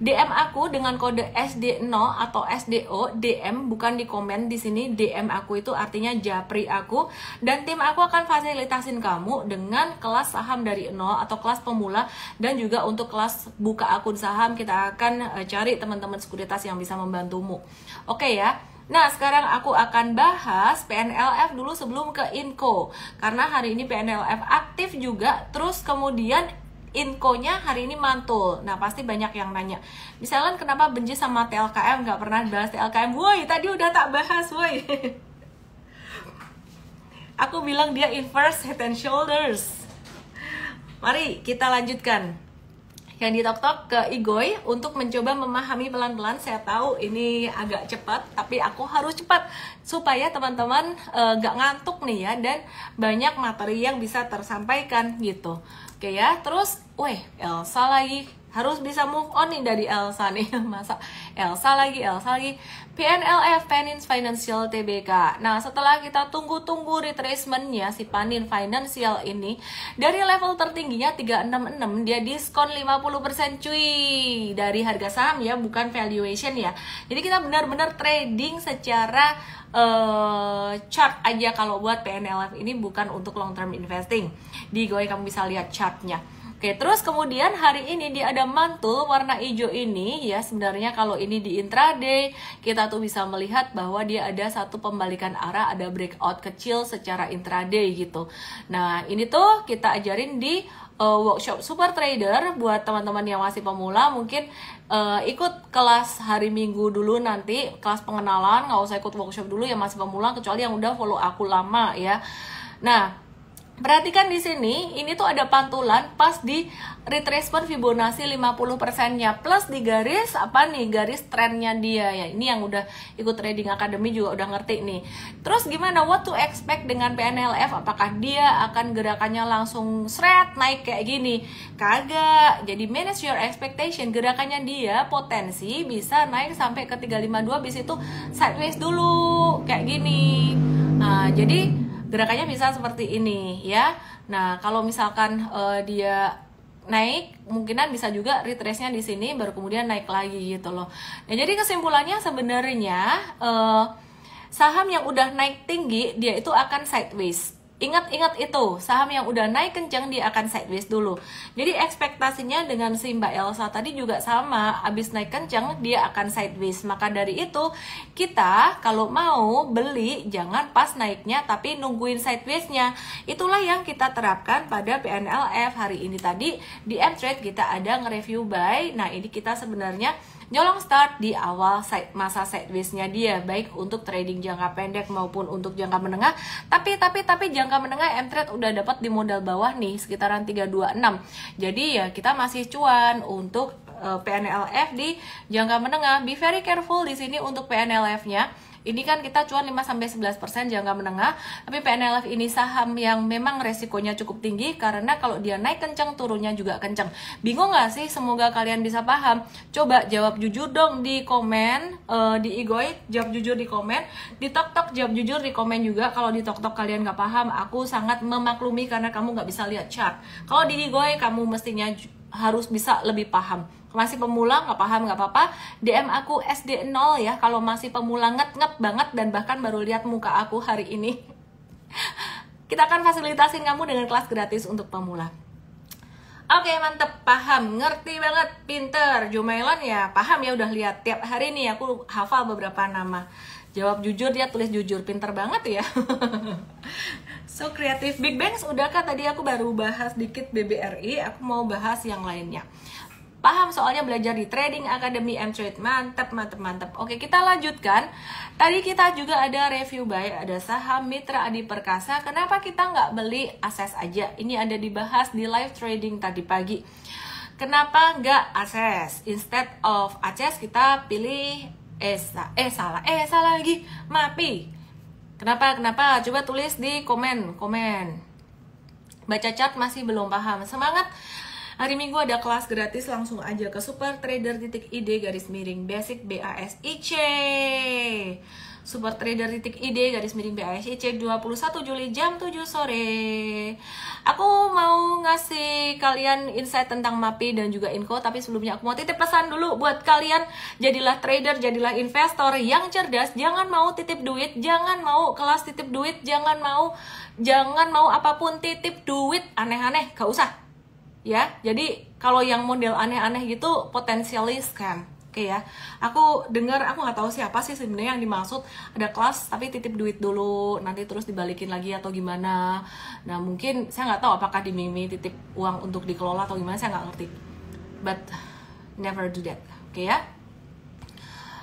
DM aku dengan kode SD0 atau SDO. DM bukan di komen, di sini DM aku itu artinya japri aku, dan tim aku akan fasilitasin kamu dengan kelas saham dari 0 atau kelas pemula, dan juga untuk kelas buka akun saham kita akan cari teman-teman sekuritas yang bisa membantumu. Oke ya. Nah, sekarang aku akan bahas PNLF dulu sebelum ke Inco. Karena hari ini PNLF aktif juga, terus kemudian Inco-nya hari ini mantul. Nah, pasti banyak yang nanya, misalnya kenapa benci sama TLKM, nggak pernah bahas TLKM. Woi, tadi udah tak bahas, woi. Aku bilang dia inverse head and shoulders. Mari kita lanjutkan. Yang di TokTok ke Igoy untuk mencoba memahami pelan-pelan. Saya tahu ini agak cepat, tapi aku harus cepat supaya teman-teman gak ngantuk nih ya, dan banyak materi yang bisa tersampaikan gitu. Oke ya, terus Elsa lagi, harus bisa move on nih dari Elsa nih. Masa Elsa lagi PNLF, Panin Financial Tbk. Nah, setelah kita tunggu-tunggu retracementnya si Panin Financial ini, dari level tertingginya 366 dia diskon 50% cuy, dari harga saham ya, bukan valuation ya. Jadi kita benar-benar trading secara chart aja kalau buat PNLF ini, bukan untuk long term investing. Di Goy kamu bisa lihat chartnya. Oke, terus kemudian hari ini dia ada mantul warna hijau ini ya. Sebenarnya kalau ini di intraday kita tuh bisa melihat bahwa dia ada satu pembalikan arah, ada breakout kecil secara intraday gitu. Nah, ini tuh kita ajarin di workshop Super Trader buat teman-teman yang masih pemula. Mungkin ikut kelas hari Minggu dulu, nanti kelas pengenalan, nggak usah ikut workshop dulu yang masih pemula, kecuali yang udah follow aku lama ya. Nah, perhatikan di sini, ini tuh ada pantulan pas di retracement Fibonacci 50%-nya, plus di garis apa nih, garis trennya dia ya. Ini yang udah ikut Trading Academy juga udah ngerti nih. Terus gimana, what to expect dengan PNLF? Apakah dia akan gerakannya langsung sret naik kayak gini? Kagak. Jadi manage your expectation. Gerakannya dia potensi bisa naik sampai ke 352, bis itu sideways dulu kayak gini. Nah, jadi gerakannya bisa seperti ini ya. Nah, kalau misalkan dia naik, kemungkinan bisa juga retrace-nya di sini baru kemudian naik lagi gitu loh. Nah, jadi kesimpulannya sebenarnya saham yang udah naik tinggi dia itu akan sideways. Ingat itu, saham yang udah naik kencang dia akan sideways dulu. Jadi ekspektasinya dengan si Mbak Elsa tadi juga sama, abis naik kencang dia akan sideways. Maka dari itu kita kalau mau beli jangan pas naiknya tapi nungguin sideways-nya. Itulah yang kita terapkan pada PNLF hari ini. Tadi di M-Trade kita ada nge-review buy. Nah, ini kita sebenarnya nyolong start di awal masa sideways-nya dia, baik untuk trading jangka pendek maupun untuk jangka menengah. Tapi jangka menengah M-Trade udah dapat di modal bawah nih sekitaran 326. Jadi ya kita masih cuan untuk PNLF di jangka menengah. Be very careful di sini untuk PNLF-nya. Ini kan kita cuan 5-11% jangka menengah, tapi PNLF ini saham yang memang resikonya cukup tinggi karena kalau dia naik kencang, turunnya juga kencang. Bingung nggak sih? Semoga kalian bisa paham. Coba jawab jujur dong di komen, di Igoy, jawab jujur di komen, di TokTok jawab jujur di komen juga. Kalau di TokTok kalian nggak paham, aku sangat memaklumi karena kamu nggak bisa lihat chart. Kalau di Igoy, kamu mestinya harus bisa lebih paham. Masih pemula nggak paham nggak apa-apa, DM aku SD 0 ya. Kalau masih pemula ngep banget dan bahkan baru lihat muka aku hari ini, kita akan fasilitasin kamu dengan kelas gratis untuk pemula. Oke, mantep, paham, ngerti banget, pinter. Jumailon ya paham ya, udah lihat tiap hari nih aku hafal beberapa nama. Jawab jujur, dia tulis jujur, pinter banget ya. So kreatif. Big Bangs udahkah? Tadi aku baru bahas dikit BBRI, aku mau bahas yang lainnya. Paham soalnya belajar di Trading Academy M-Trade. Mantap. Oke, kita lanjutkan. Tadi kita juga ada review buy, ada saham Mitra Adi Perkasa. Kenapa kita nggak beli Akses aja? Ini ada dibahas di live trading tadi pagi. Kenapa nggak Akses? Instead of Akses kita pilih salah lagi, MAPI. Kenapa? Coba tulis di komen. Baca chart masih belum paham. Semangat. Hari Minggu ada kelas gratis, langsung aja ke supertrader.id /basic BASIC. Supertrader.id /BASIC 21 Juli jam 7 sore. Aku mau ngasih kalian insight tentang MAPI dan juga Inco, tapi sebelumnya aku mau titip pesan dulu buat kalian. Jadilah trader, jadilah investor yang cerdas. Jangan mau titip duit, jangan mau kelas titip duit, jangan mau apapun titip duit aneh-aneh, gak usah. Ya, jadi kalau yang model aneh-aneh gitu potensially scam. Oke ya, aku dengar, aku nggak tahu siapa sih sebenarnya yang dimaksud ada kelas tapi titip duit dulu nanti terus dibalikin lagi atau gimana. Nah mungkin saya nggak tahu apakah dimimi titip uang untuk dikelola atau gimana, saya nggak ngerti. But never do that. Oke ya.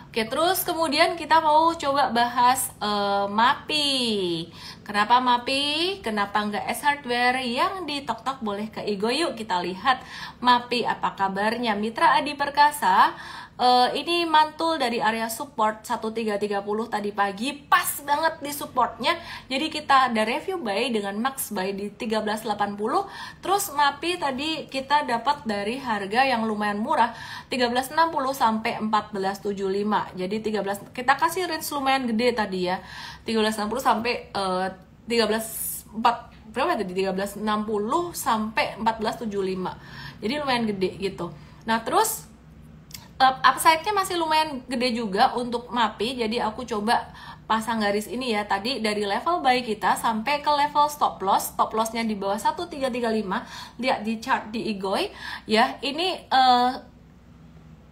Oke, terus kemudian kita mau coba bahas MAPI. Kenapa MAPI? Kenapa nggak S Hardware? Yang di TokTok boleh ke Igo, yuk kita lihat MAPI apa kabarnya. Mitra Adi Perkasa ini mantul dari area support 1330 tadi pagi, pas banget di supportnya. Jadi kita ada review buy dengan max buy di 1380. Terus MAPI tadi kita dapat dari harga yang lumayan murah 1360 sampai 1475. Jadi 13 kita kasih range lumayan gede tadi ya. 1360 sampai 13 berapa tadi? 1360 sampai 1475. Jadi lumayan gede gitu. Nah, terus upside-nya masih lumayan gede juga untuk MAPI. Jadi aku coba pasang garis ini ya, tadi dari level buy kita sampai ke level stop lossnya di bawah 1335. Lihat di chart di Igoy ya, ini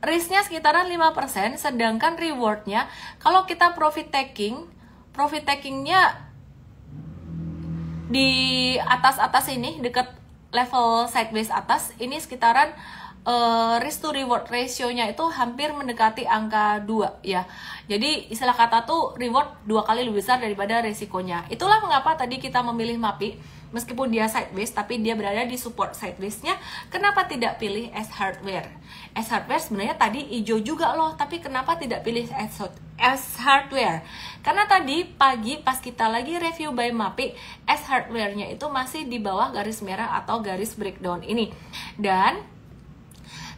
risknya sekitaran 5%, sedangkan rewardnya kalau kita profit takingnya di atas ini dekat level sideways atas ini sekitaran risk to reward ratio-nya itu hampir mendekati angka 2 ya. Jadi istilah kata tuh reward 2 kali lebih besar daripada resikonya. Itulah mengapa tadi kita memilih MAPI. Meskipun dia sideways tapi dia berada di support sideways-nya. Kenapa tidak pilih S Hardware? S Hardware sebenarnya tadi hijau juga loh, tapi kenapa tidak pilih S Hardware? Karena tadi pagi pas kita lagi review by MAPI, S Hardware-nya itu masih di bawah garis merah atau garis breakdown ini. Dan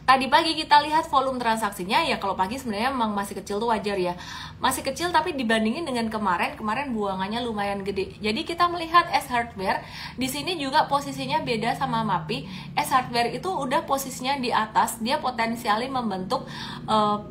tadi pagi kita lihat volume transaksinya ya, kalau pagi sebenarnya memang masih kecil tuh wajar ya. Masih kecil tapi dibandingin dengan kemarin buangannya lumayan gede. Jadi kita melihat S Hardware di sini juga posisinya beda sama MAPI. S Hardware itu udah posisinya di atas, dia potensialnya membentuk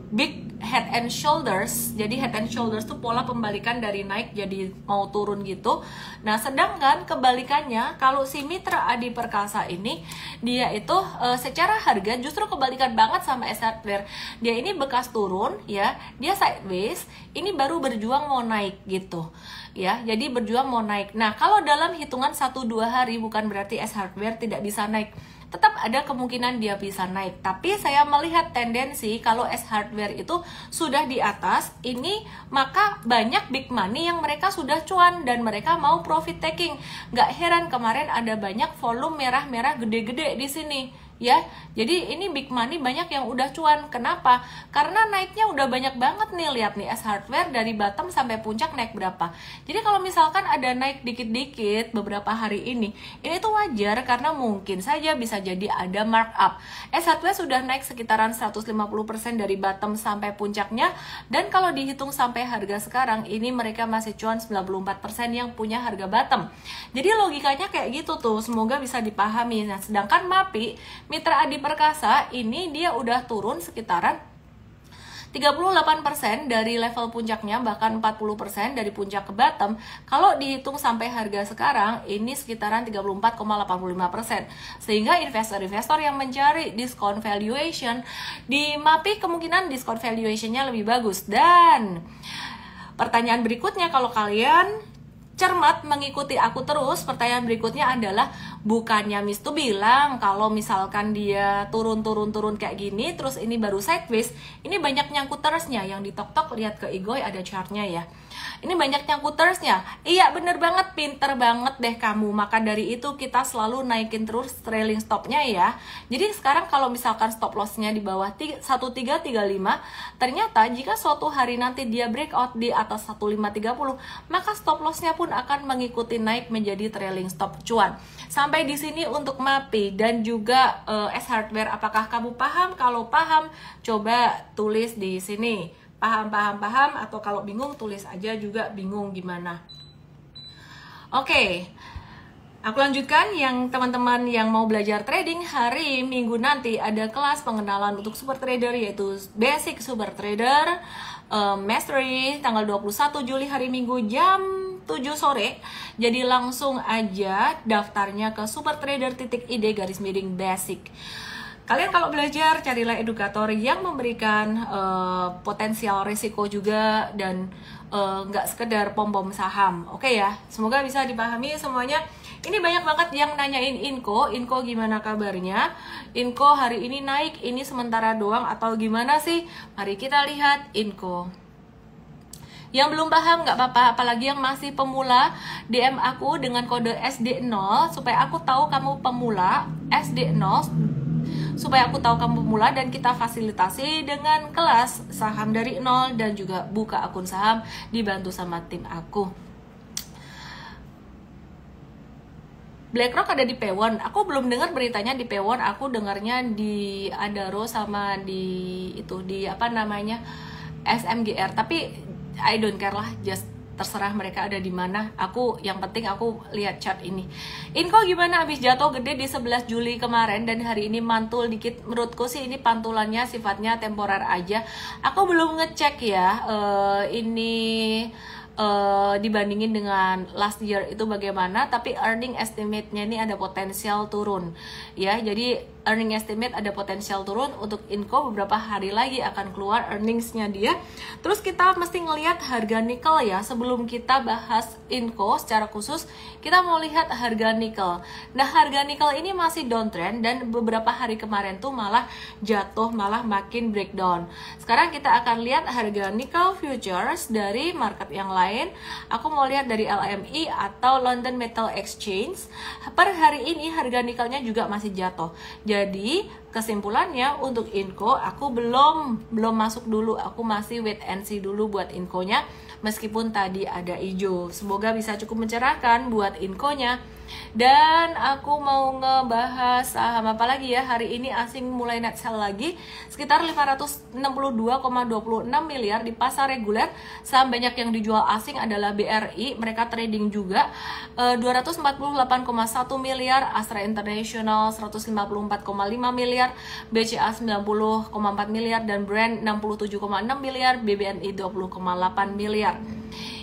big head and shoulders. Jadi head and shoulders tuh pola pembalikan dari naik jadi mau turun gitu. Nah, sedangkan kebalikannya kalau si Mitra Adi Perkasa ini dia itu secara harga justru kebalikan banget sama S Hardware. Dia ini bekas turun ya, dia sideways, ini baru berjuang mau naik gitu. Ya, jadi berjuang mau naik. Nah, kalau dalam hitungan 1-2 hari bukan berarti S Hardware tidak bisa naik. Tetap ada kemungkinan dia bisa naik. Tapi saya melihat tendensi kalau S Hardware itu sudah di atas ini, maka banyak big money yang mereka sudah cuan dan mereka mau profit taking. Gak heran kemarin ada banyak volume merah-merah gede-gede di sini. ya. Jadi ini big money banyak yang udah cuan. Kenapa? Karena naiknya udah banyak banget nih. Lihat nih S Hardware dari bottom sampai puncak naik berapa. Jadi kalau misalkan ada naik dikit-dikit beberapa hari ini tuh wajar karena mungkin saja bisa jadi ada markup. S Hardware sudah naik sekitaran 150% dari bottom sampai puncaknya, dan kalau dihitung sampai harga sekarang ini mereka masih cuan 94% yang punya harga bottom. Jadi logikanya kayak gitu tuh, semoga bisa dipahami. Nah, sedangkan MAPI Mitra Adi Perkasa ini dia udah turun sekitaran 38% dari level puncaknya, bahkan 40% dari puncak ke bottom. Kalau dihitung sampai harga sekarang ini sekitaran 34,85%. Sehingga investor-investor yang mencari diskon valuation di MAPI kemungkinan diskon valuationnya lebih bagus. Dan pertanyaan berikutnya, kalau kalian cermat mengikuti aku terus, pertanyaan berikutnya adalah, bukannya Miss tuh bilang kalau misalkan dia turun kayak gini terus ini baru sideways, ini banyak nyangkutersnya. Yang di tok-tok lihat ke Igoy ada chartnya ya, ini banyak nyangkutersnya. Iya bener banget, pinter banget deh kamu. Maka dari itu kita selalu naikin terus trailing stopnya ya. Jadi sekarang kalau misalkan stop lossnya di bawah 1335, ternyata jika suatu hari nanti dia breakout di atas 1530, maka stop lossnya pun akan mengikuti naik menjadi trailing stop cuan. Sampai di sini untuk MAPI dan juga S Hardware. Apakah kamu paham? Kalau paham, coba tulis di sini. Paham, atau kalau bingung tulis aja juga bingung gimana. Oke. Aku lanjutkan, yang teman-teman yang mau belajar trading hari Minggu nanti ada kelas pengenalan untuk super trader, yaitu Basic Super Trader Mastery tanggal 21 Juli hari Minggu jam 7 sore. Jadi langsung aja daftarnya ke supertrader.id/basic. Kalian kalau belajar, carilah edukator yang memberikan potensial risiko juga, dan nggak sekedar pom-pom saham. Oke ya, semoga bisa dipahami semuanya. Ini banyak banget yang nanyain Inco gimana kabarnya? Inco hari ini naik, ini sementara doang atau gimana sih? Mari kita lihat Inco. Yang belum paham nggak apa-apa, apalagi yang masih pemula, DM aku dengan kode SD0 supaya aku tahu kamu pemula, SD0 supaya aku tahu kamu pemula, dan kita fasilitasi dengan kelas saham dari nol dan juga buka akun saham dibantu sama tim aku. BlackRock ada di P1. Aku belum dengar beritanya di P1, aku dengarnya di Adaro sama di itu di apa namanya SMGR, tapi I don't care lah, just terserah mereka ada di mana. Aku yang penting aku lihat chart ini. Inco gimana? Habis jatuh gede di 11 Juli kemarin dan hari ini mantul dikit. Menurutku sih ini pantulannya sifatnya temporer aja. Aku belum ngecek ya ini dibandingin dengan last year itu bagaimana, tapi earning estimate-nya ini ada potensial turun ya. Jadi earning estimate ada potensial turun untuk Inco, beberapa hari lagi akan keluar earningsnya dia. Terus kita mesti ngelihat harga nikel ya. Sebelum kita bahas Inco secara khusus, kita mau lihat harga nikel. Nah, harga nikel ini masih downtrend dan beberapa hari kemarin tuh malah jatuh, malah makin breakdown. Sekarang kita akan lihat harga nikel futures dari market yang lain. Aku mau lihat dari LME atau London Metal Exchange. Per hari ini harga nikelnya juga masih jatuh. Jadi kesimpulannya untuk Inco, aku belum masuk dulu, aku masih wait and see dulu buat Inco-nya, meskipun tadi ada hijau. Semoga bisa cukup mencerahkan buat Inco-nya. Dan aku mau ngebahas saham apa lagi ya. Hari ini asing mulai net sell lagi sekitar 562,26 miliar di pasar reguler. Saham banyak yang dijual asing adalah BRI, mereka trading juga 248,1 miliar, Astra International 154,5 miliar, BCA 90,4 miliar, dan Brand 67,6 miliar, BBNI 20,8 miliar.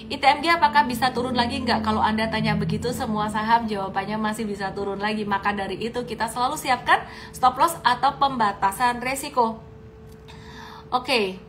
ITMG apakah bisa turun lagi? Enggak. Kalau Anda tanya begitu, semua saham jawabannya masih bisa turun lagi. Maka dari itu kita selalu siapkan stop loss atau pembatasan resiko. Oke.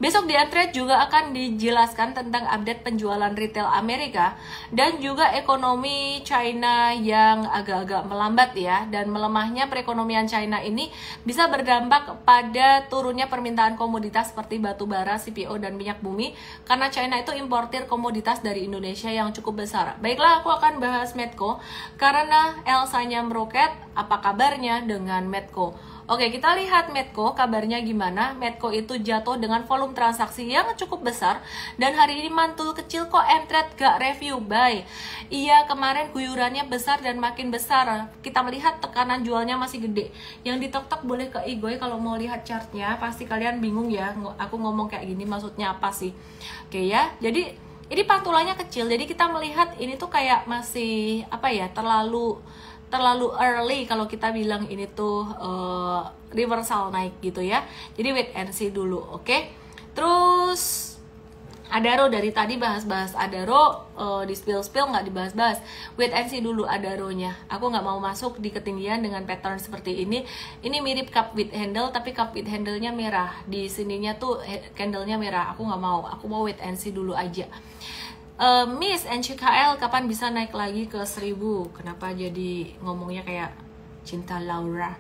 Besok di Untrade juga akan dijelaskan tentang update penjualan retail Amerika dan juga ekonomi China yang agak-agak melambat ya, dan melemahnya perekonomian China ini bisa berdampak pada turunnya permintaan komoditas seperti batu bara, CPO dan minyak bumi karena China itu importir komoditas dari Indonesia yang cukup besar. Baiklah, aku akan bahas Medco karena Elsanya meroket. Apa kabarnya dengan Medco? Oke, kita lihat Medco, kabarnya gimana? Medco itu jatuh dengan volume transaksi yang cukup besar dan hari ini mantul kecil kok. Mtrade gak review buy. Iya, kemarin guyurannya besar dan makin besar. Kita melihat tekanan jualnya masih gede. Yang ditok-tok boleh ke Igoy kalau mau lihat chartnya. Pasti kalian bingung ya, aku ngomong kayak gini maksudnya apa sih? Oke ya, jadi ini pantulannya kecil. Jadi kita melihat ini tuh kayak masih apa ya, terlalu early kalau kita bilang ini tuh reversal naik gitu ya. Jadi wait and see dulu, oke? Terus Adaro, dari tadi bahas-bahas Adaro, di spill nggak dibahas-bahas. Wait and see dulu Adaronya. Aku nggak mau masuk di ketinggian dengan pattern seperti ini. Ini mirip cup with handle, tapi cup with handle-nya merah. Di sininya tuh candle-nya merah. Aku nggak mau. Aku mau wait and see dulu aja. Miss NCKL kapan bisa naik lagi ke 1000? Kenapa jadi ngomongnya kayak Cinta Laura?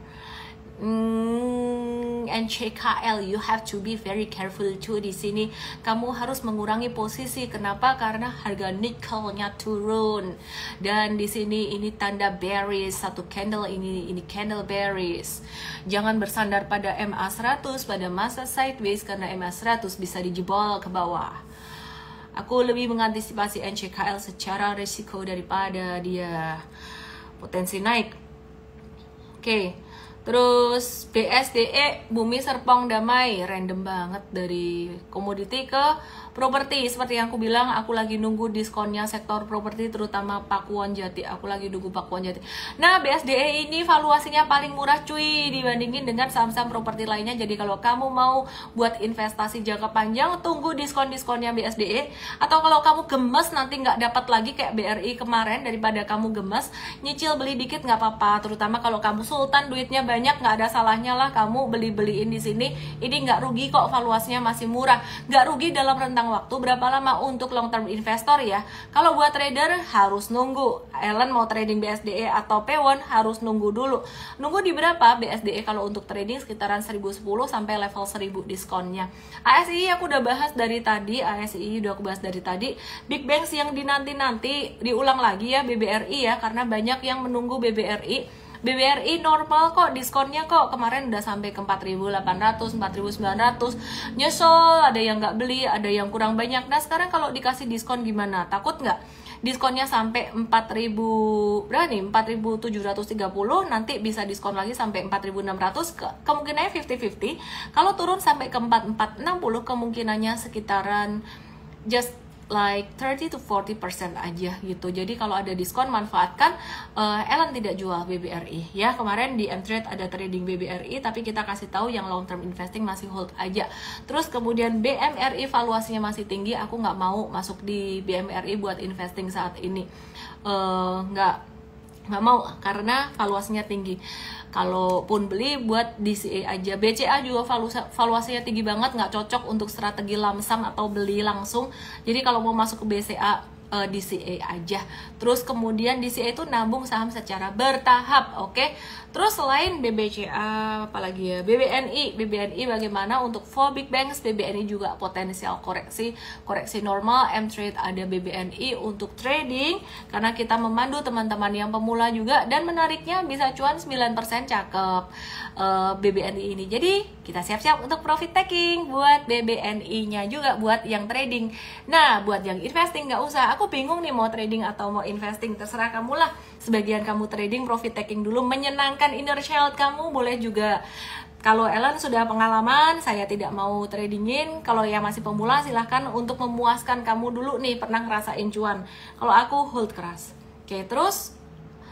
NCKL, you have to be very careful too di sini. Kamu harus mengurangi posisi. Kenapa? Karena harga nikelnya turun. Dan di sini ini tanda bearish, satu candle ini candle bearish. Jangan bersandar pada MA100 pada masa sideways karena MA100 bisa dijebol ke bawah. Aku lebih mengantisipasi NCKL secara risiko daripada dia potensi naik. Oke. Terus BSDE, Bumi Serpong Damai, random banget dari komoditi ke properti. Seperti yang aku bilang, aku lagi nunggu diskonnya sektor properti, terutama Pakuwon Jati. Aku lagi nunggu Pakuwon Jati. Nah, BSDE ini valuasinya paling murah cuy dibandingin dengan saham-saham properti lainnya. Jadi kalau kamu mau buat investasi jangka panjang, tunggu diskon-diskonnya BSDE. Atau kalau kamu gemes nanti nggak dapat lagi kayak BRI kemarin, daripada kamu gemes, nyicil beli dikit nggak apa-apa. Terutama kalau kamu sultan duitnya banyak, nggak ada salahnya lah kamu beli-beliin di sini. Ini nggak rugi kok, valuasinya masih murah. Nggak rugi dalam rentang waktu berapa lama untuk long term investor ya. Kalau buat trader harus nunggu. Ellen mau trading BSDE atau Pewon harus nunggu dulu. Nunggu di berapa? BSDE kalau untuk trading sekitaran 1010 sampai level 1000 diskonnya. ASI aku udah bahas dari tadi. ASI udah aku bahas dari tadi. Big Banks yang dinanti-nanti diulang lagi ya, BBRI ya, karena banyak yang menunggu BBRI. BBRI normal kok, diskonnya kok kemarin udah sampai ke 4.800, 4.900. Nyesel, ada yang nggak beli, ada yang kurang banyak. Nah sekarang kalau dikasih diskon gimana? Takut nggak? Diskonnya sampai 4.000 berapa nih? 4.730, nanti bisa diskon lagi sampai 4.600. Kemungkinannya 50-50. Kalau turun sampai ke 4.460, kemungkinannya sekitaran just like 30-40% aja gitu. Jadi kalau ada diskon manfaatkan. Ellen tidak jual BBRI ya. Kemarin di Mtrade ada trading BBRI, tapi kita kasih tahu yang long term investing masih hold aja. Terus kemudian BMRI valuasinya masih tinggi. Aku nggak mau masuk di BMRI buat investing saat ini. Nggak mau karena valuasinya tinggi. Kalaupun beli buat DCA aja. BCA juga valuasinya tinggi banget, nggak cocok untuk strategi lamsam atau beli langsung. Jadi kalau mau masuk ke BCA, DCA aja. Terus kemudian DCA itu nabung saham secara bertahap, oke? Terus selain BBCA, apalagi ya, BBNI bagaimana untuk 4 big banks? BBNI juga potensial koreksi normal. Mtrade ada BBNI untuk trading karena kita memandu teman-teman yang pemula juga, dan menariknya bisa cuan 9%, cakep BBNI ini. Jadi kita siap-siap untuk profit taking buat BBNI-nya juga buat yang trading. Nah, buat yang investing nggak usah. Aku bingung nih mau trading atau mau investing, terserah kamu lah. Sebagian kamu trading, profit taking dulu, menyenangkan inner child kamu, boleh juga. Kalau Ellen sudah pengalaman, saya tidak mau tradingin. Kalau yang masih pemula silahkan untuk memuaskan kamu dulu nih, pernah ngerasain cuan. Kalau aku hold keras. Oke, terus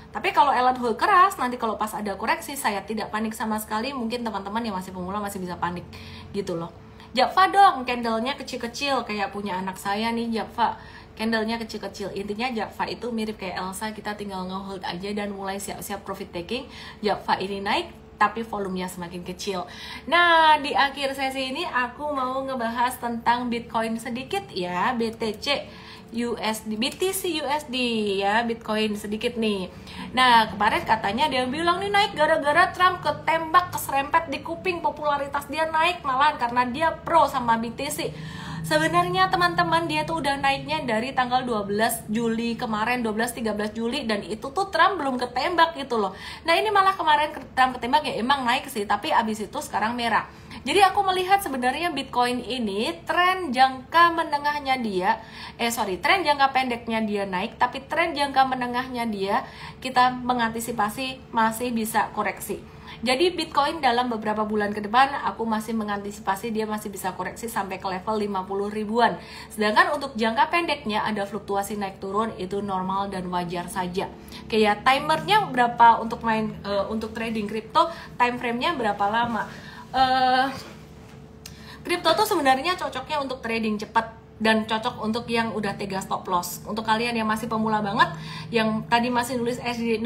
tapi kalau Ellen hold keras, nanti kalau pas ada koreksi saya tidak panik sama sekali. Mungkin teman-teman yang masih pemula masih bisa panik gitu loh. Japfa dong, candlenya kecil-kecil kayak punya anak saya nih, Japfa. Candlenya kecil-kecil. Intinya Japfa itu mirip kayak Elsa, kita tinggal nge-hold aja dan mulai siap-siap profit taking. Japfa ini naik, tapi volumenya semakin kecil. Nah, di akhir sesi ini aku mau ngebahas tentang Bitcoin sedikit ya, BTC USD, BTC USD ya, Bitcoin sedikit nih. Nah, kemarin katanya dia bilang nih naik gara-gara Trump ketembak, keserempet di kuping, popularitas dia naik malahan karena dia pro sama BTC. Sebenarnya teman-teman, dia tuh udah naiknya dari tanggal 12 Juli kemarin, 12-13 Juli, dan itu tuh Trump belum ketembak gitu loh. Nah, ini malah kemarin Trump ketembak ya, emang naik sih, tapi abis itu sekarang merah. Jadi aku melihat sebenarnya Bitcoin ini tren jangka menengahnya dia, tren jangka pendeknya dia naik, tapi tren jangka menengahnya dia kita mengantisipasi masih bisa koreksi. Jadi Bitcoin dalam beberapa bulan ke depan aku masih mengantisipasi dia masih bisa koreksi sampai ke level 50 ribuan. Sedangkan untuk jangka pendeknya ada fluktuasi naik turun, itu normal dan wajar saja. Kayak timernya berapa untuk main untuk trading kripto, time frame-nya berapa lama? Kripto tuh sebenarnya cocoknya untuk trading cepat dan cocok untuk yang udah tega stop loss. Untuk kalian yang masih pemula banget, yang tadi masih nulis SD0,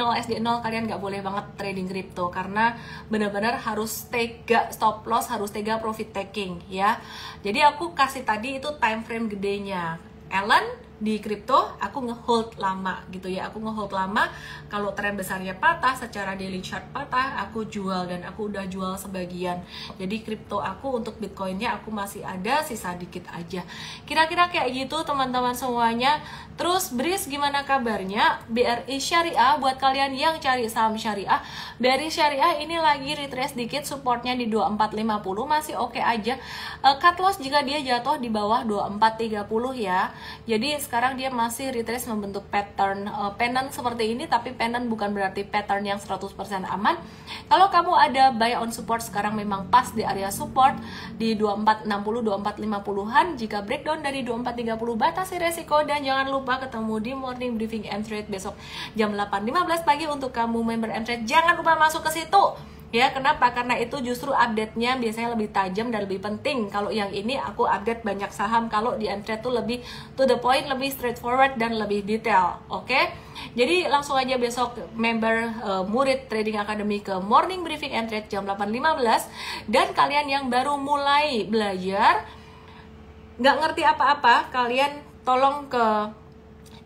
kalian nggak boleh banget trading kripto karena benar-benar harus tega stop loss, harus tega profit taking ya. Jadi aku kasih tadi itu time frame gedenya. Ellen di kripto aku ngehold lama gitu ya, aku ngehold lama. Kalau tren besarnya patah, secara daily chart patah, aku jual dan aku udah jual sebagian. Jadi kripto aku untuk Bitcoinnya aku masih ada sisa dikit aja. Kira-kira kayak gitu teman-teman semuanya. Terus Bris gimana kabarnya? BRI Syariah buat kalian yang cari saham syariah, BRI Syariah ini lagi retrace dikit, supportnya di 2450 masih oke aja. Cut loss jika dia jatuh di bawah 2430 ya. Jadi sekarang dia masih retrace membentuk pattern pennant seperti ini, tapi pennant bukan berarti pattern yang 100% aman. Kalau kamu ada buy on support sekarang memang pas di area support di 2460 2450-an. Jika breakdown dari 2430 batasi resiko dan jangan lupa ketemu di morning briefing M-Trade besok jam 8.15 pagi untuk kamu member M-Trade. Jangan lupa masuk ke situ. Ya, kenapa? Karena itu justru update-nya biasanya lebih tajam dan lebih penting. Kalau yang ini aku update banyak saham, kalau di M-Trade tuh lebih to the point, lebih straightforward dan lebih detail. Oke? Jadi langsung aja besok member murid Trading Academy ke morning briefing M-Trade jam 8.15. Dan kalian yang baru mulai belajar, nggak ngerti apa-apa, kalian tolong ke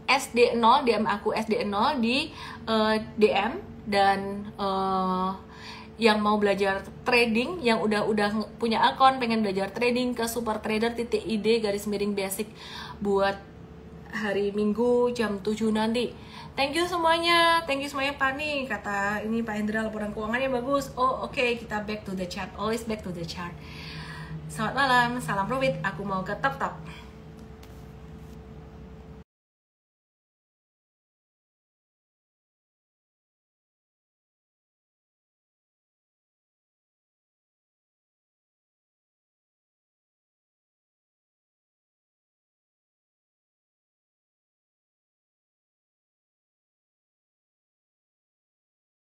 SD0, DM aku SD0 di DM. Dan yang mau belajar trading, yang udah punya akun pengen belajar trading, ke supertrader.id/basic buat hari Minggu jam 7 nanti. Thank you semuanya Pani, kata ini Pak Hendra laporan keuangannya bagus. Oh oke, kita back to the chart, always back to the chart. Selamat malam, salam profit, aku mau ke top.